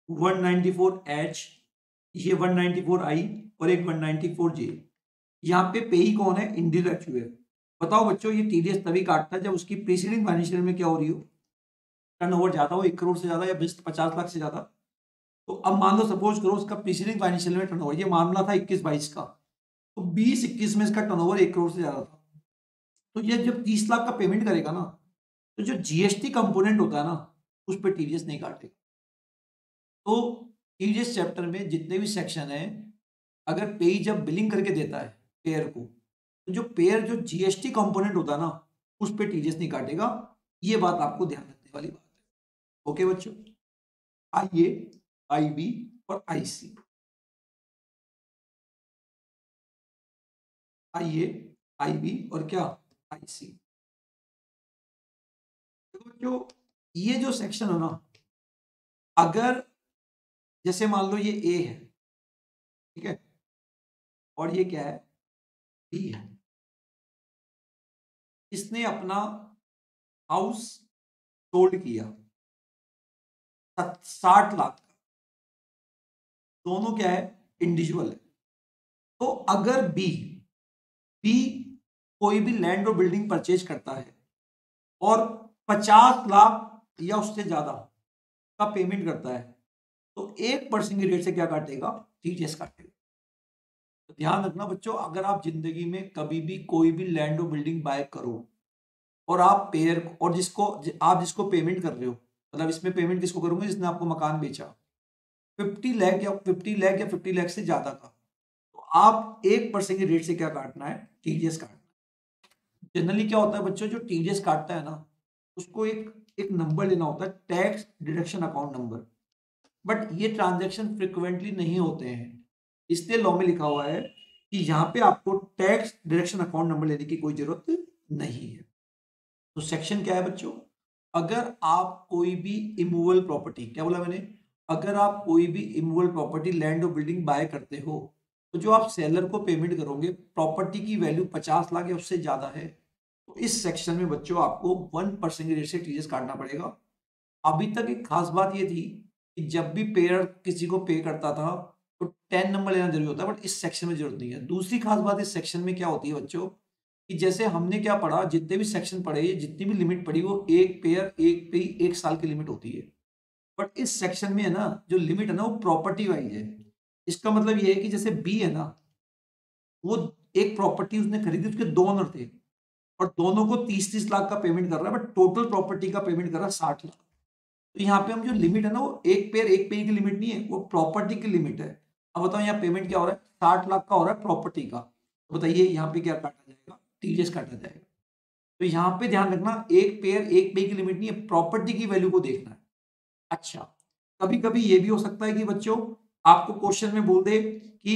194H, ये 194I और एक 194J। यहाँ पे पेई कौन है, इंडिरेक्ट है। बताओ बच्चों ये टीडीएस तभी काटता है जब उसकी प्रीसीडिंग फाइनेंशियल में क्या हो रही हो, टर्नओवर ज्यादा हो, 1 करोड़ से ज्यादा या 50 लाख से ज्यादा। तो अब मान लो सपोज करो उसका प्रीसीडिंग फाइनेंशियल में टर्नओवर, ये मामला था 21-22 का, तो 20-21 में इसका टर्नओवर 1 करोड़ से ज्यादा था, तो ये जब 30 लाख का पेमेंट करेगा ना, तो जो जीएसटी कंपोनेंट होता है ना उस पर टीडीएस नहीं काटेगा। तो टीडीएस चैप्टर में जितने भी सेक्शन है, अगर पेई जब बिलिंग करके देता है पेयर को, तो जो पेयर जो जीएसटी कंपोनेंट होता है ना उस पर टीडीएस नहीं काटेगा। ये बात आपको ध्यान रखने वाली बात है। ओके बच्चों, आईए, आईबी और आईसी, आईए, आईबी और क्या, आईसी। देखो बच्चों ये जो सेक्शन है ना, अगर जैसे मान लो ये ए है, ठीक है, और ये क्या है, बी है, इसने अपना हाउस सोल्ड किया 60 लाख का, दोनों क्या है, इंडिविजुअल है। तो अगर बी कोई भी लैंड और बिल्डिंग परचेज करता है और 50 लाख या उससे ज्यादा का पेमेंट करता है, तो 1% की रेट से क्या काटेगा, टीडीएस काटेगा। तो ध्यान रखना बच्चों, अगर आप जिंदगी में कभी भी कोई भी लैंड और बिल्डिंग बाय करो और आप पेयर और आप जिसको पेमेंट कर रहे हो, मतलब इसमें पेमेंट किसको करोगे, जिसने आपको मकान बेचा 50 लाख या 50 लाख से ज्यादा का, तो आप 1% की रेट से क्या काटना है, टीडीएस काटना है। जनरली क्या होता है बच्चों, जो टीडीएस काटता है ना, उसको एक नंबर लेना होता है, tax deduction account number. But ये ट्रांजैक्शन फ्रिक्वेंटली नहीं होते हैं, इसलिए लॉ में लिखा हुआ है कि यहाँ पे आपको टैक्स डिडक्शन अकाउंट नंबर लेने की कोई जरूरत नहीं है। तो सेक्शन क्या है बच्चों, अगर आप कोई भी इमूवेबल प्रॉपर्टी, क्या बोला मैंने, अगर आप कोई भी इमूवेबल प्रॉपर्टी लैंड और बिल्डिंग बाय करते हो, तो जो आप सेलर को पेमेंट करोगे, प्रॉपर्टी की वैल्यू 50 लाख या उससे ज्यादा है, तो इस सेक्शन में बच्चों आपको 1% की रेट से टीडीएस काटना पड़ेगा। अभी तक एक खास बात ये थी कि जब भी पेयर किसी को पे करता था तो 10 नंबर लेना जरूरी होता है, बट इस सेक्शन में जरूरत नहीं है। दूसरी खास बात इस सेक्शन में क्या होती है बच्चों, कि जैसे हमने क्या पढ़ा, जितने भी सेक्शन पढ़े, जितनी भी लिमिट पढ़ी, वो एक पेयर एक पे 1 साल की लिमिट होती है। बट इस सेक्शन में है ना, जो लिमिट है ना, वो प्रॉपर्टी वाइज है। इसका मतलब ये है कि जैसे बी है ना, वो एक प्रॉपर्टी उसने खरीदी, उसके दो ओनर थे और दोनों को 30-30 लाख का पेमेंट कर रहा है, बट टोटल प्रॉपर्टी का पेमेंट कर रहा है 60 लाख। तो यहाँ पे हम जो लिमिट है ना, वो एक पे की लिमिट नहीं है, वो प्रॉपर्टी की लिमिट है। अब बताओ यहाँ पेमेंट क्या हो रहा है, 60 लाख का हो रहा है प्रॉपर्टी का, तो बताइए यहाँ पे क्या काटा जाएगा, टीडीएस काटा जाएगा। तो यहाँ पे ध्यान रखना, एक पे की लिमिट नहीं है, प्रॉपर्टी की वैल्यू को देखना है। अच्छा, कभी कभी ये भी हो सकता है कि बच्चों आपको क्वेश्चन में बोल दे कि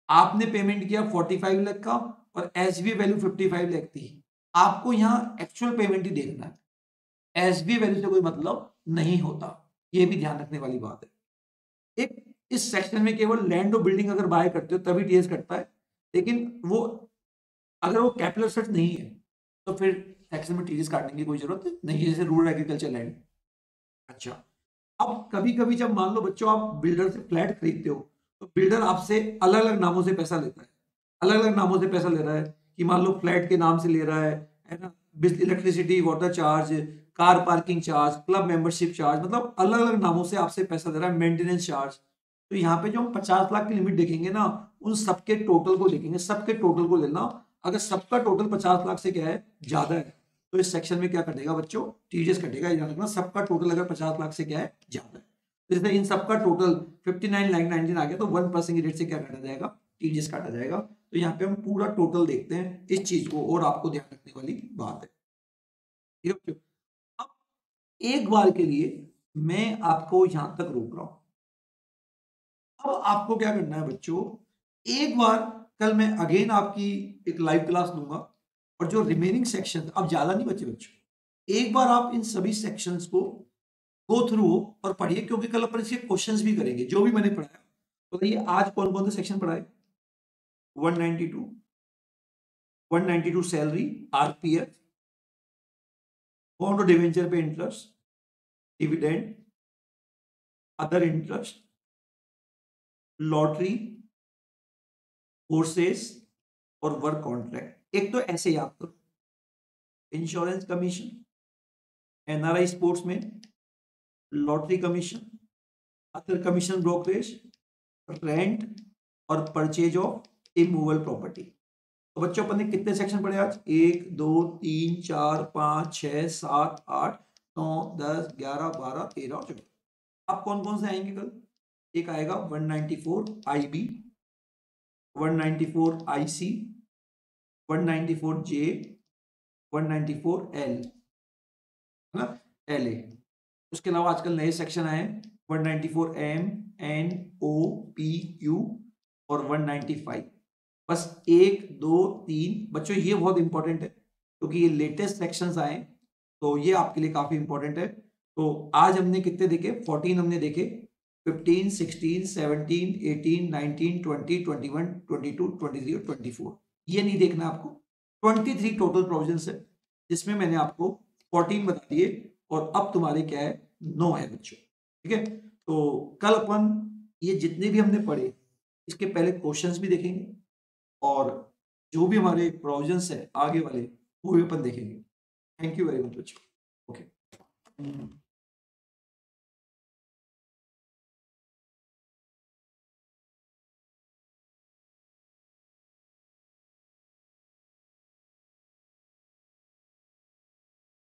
आपने पेमेंट किया 45 लाख का और एसबी वैल्यू 55 लाख थी, आपको यहाँ एक्चुअल पेमेंट ही देखना है, एसबी वैल्यू से कोई मतलब नहीं होता। ये भी ध्यान रखने वाली बात है। एक इस सेक्शन में केवल लैंड और बिल्डिंग अगर बाय करते हो तभी टीएस कटता है, लेकिन वो अगर वो कैपिटल एसेट्स नहीं है तो फिर सेक्शन में टीएस काटने की कोई जरूरत नहीं है, जैसे रूरल एग्रीकल्चर लैंड। अच्छा, अब कभी कभी जब मान लो बच्चों आप बिल्डर से फ्लैट खरीदते हो, तो बिल्डर आपसे अलग अलग नामों से पैसा लेता है, अलग अलग नामों से पैसा ले रहा है, कि मान लो फ्लैट के नाम से ले रहा है ना, electricity water charge, car parking charge, club membership charge, मतलब अलग अलग नामों से आपसे पैसा दे रहा है, मेंटेनेंस चार्ज। तो यहाँ पे जो हम 50 लाख की लिमिट देखेंगे ना, उन सबके टोटल को देखेंगे, सबके टोटल को लेना। अगर सबका टोटल 50 लाख से क्या है, ज्यादा है, तो इस सेक्शन में क्या कटेगा बच्चों, टीडीएस कटेगा। याद रखना, सबका टोटल अगर 50 लाख से क्या है, ज्यादा है, तो जैसे इन सबका टोटल 59 लाख 19 आ गया, तो 1% की रेट से क्या काटा जाएगा, टीडीएस काटा जाएगा। तो यहाँ पे हम पूरा टोटल देखते हैं इस चीज को, और आपको ध्यान रखने वाली बात है। ठीक है, अब एक बार के लिए मैं आपको यहां तक रोक रहा हूं। अब आपको क्या करना है बच्चों, एक बार कल मैं अगेन आपकी एक लाइव क्लास दूंगा, और जो रिमेनिंग सेक्शन, अब ज्यादा नहीं बचे बच्चों, एक बार आप इन सभी सेक्शंस को गो थ्रू और पढ़िए, क्योंकि कल अपन इसके क्वेश्चंस भी करेंगे जो भी मैंने पढ़ाया। तो बताइए आज कौन कौन से सेक्शन पढ़ाए, 192, 192 सैलरी, आरपीएफ, बॉन्ड और डिवेंचर पे interest, dividend, other interest, lottery, courses और वर्क कॉन्ट्रैक्ट। एक तो ऐसे याद करो, इंश्योरेंस कमीशन, एनआरआई स्पोर्ट्स में, lottery commission, other commission brokerage, rent और परचेज ऑफ इमूवेबल प्रॉपर्टी। तो बच्चों अपन ने कितने सेक्शन पढ़े आज, 1 2 3 4 5 6 7 8 9 10 11 12 13 और 14। अब कौन कौन से आएंगे कल, एक आएगा 194 IB, 194 IC, 194 J, 194 L, है ना, LA। उसके अलावा आजकल नए सेक्शन आए, 194 M, N, O, P, Q और 195। बस 1 2 3 बच्चों, ये बहुत इंपॉर्टेंट है क्योंकि ये लेटेस्ट सेक्शंस आए, तो ये आपके लिए काफी इंपॉर्टेंट है। तो आज हमने कितने देखे, 14 हमने देखे, 15 16 17 18 19 20 21 22 23 और 24। ये नहीं देखना आपको, 23 टोटल प्रोविजंस है, जिसमें मैंने आपको 14 बता दिए, और अब तुम्हारे क्या है, 9 है बच्चों। ठीक है, तो कल अपन ये जितने भी हमने पढ़े इसके पहले क्वेश्चंस भी देखेंगे और जो भी हमारे प्रोविजंस है आगे वाले वो भी अपन देखेंगे। थैंक यू वेरी मच बच्चों। ओके।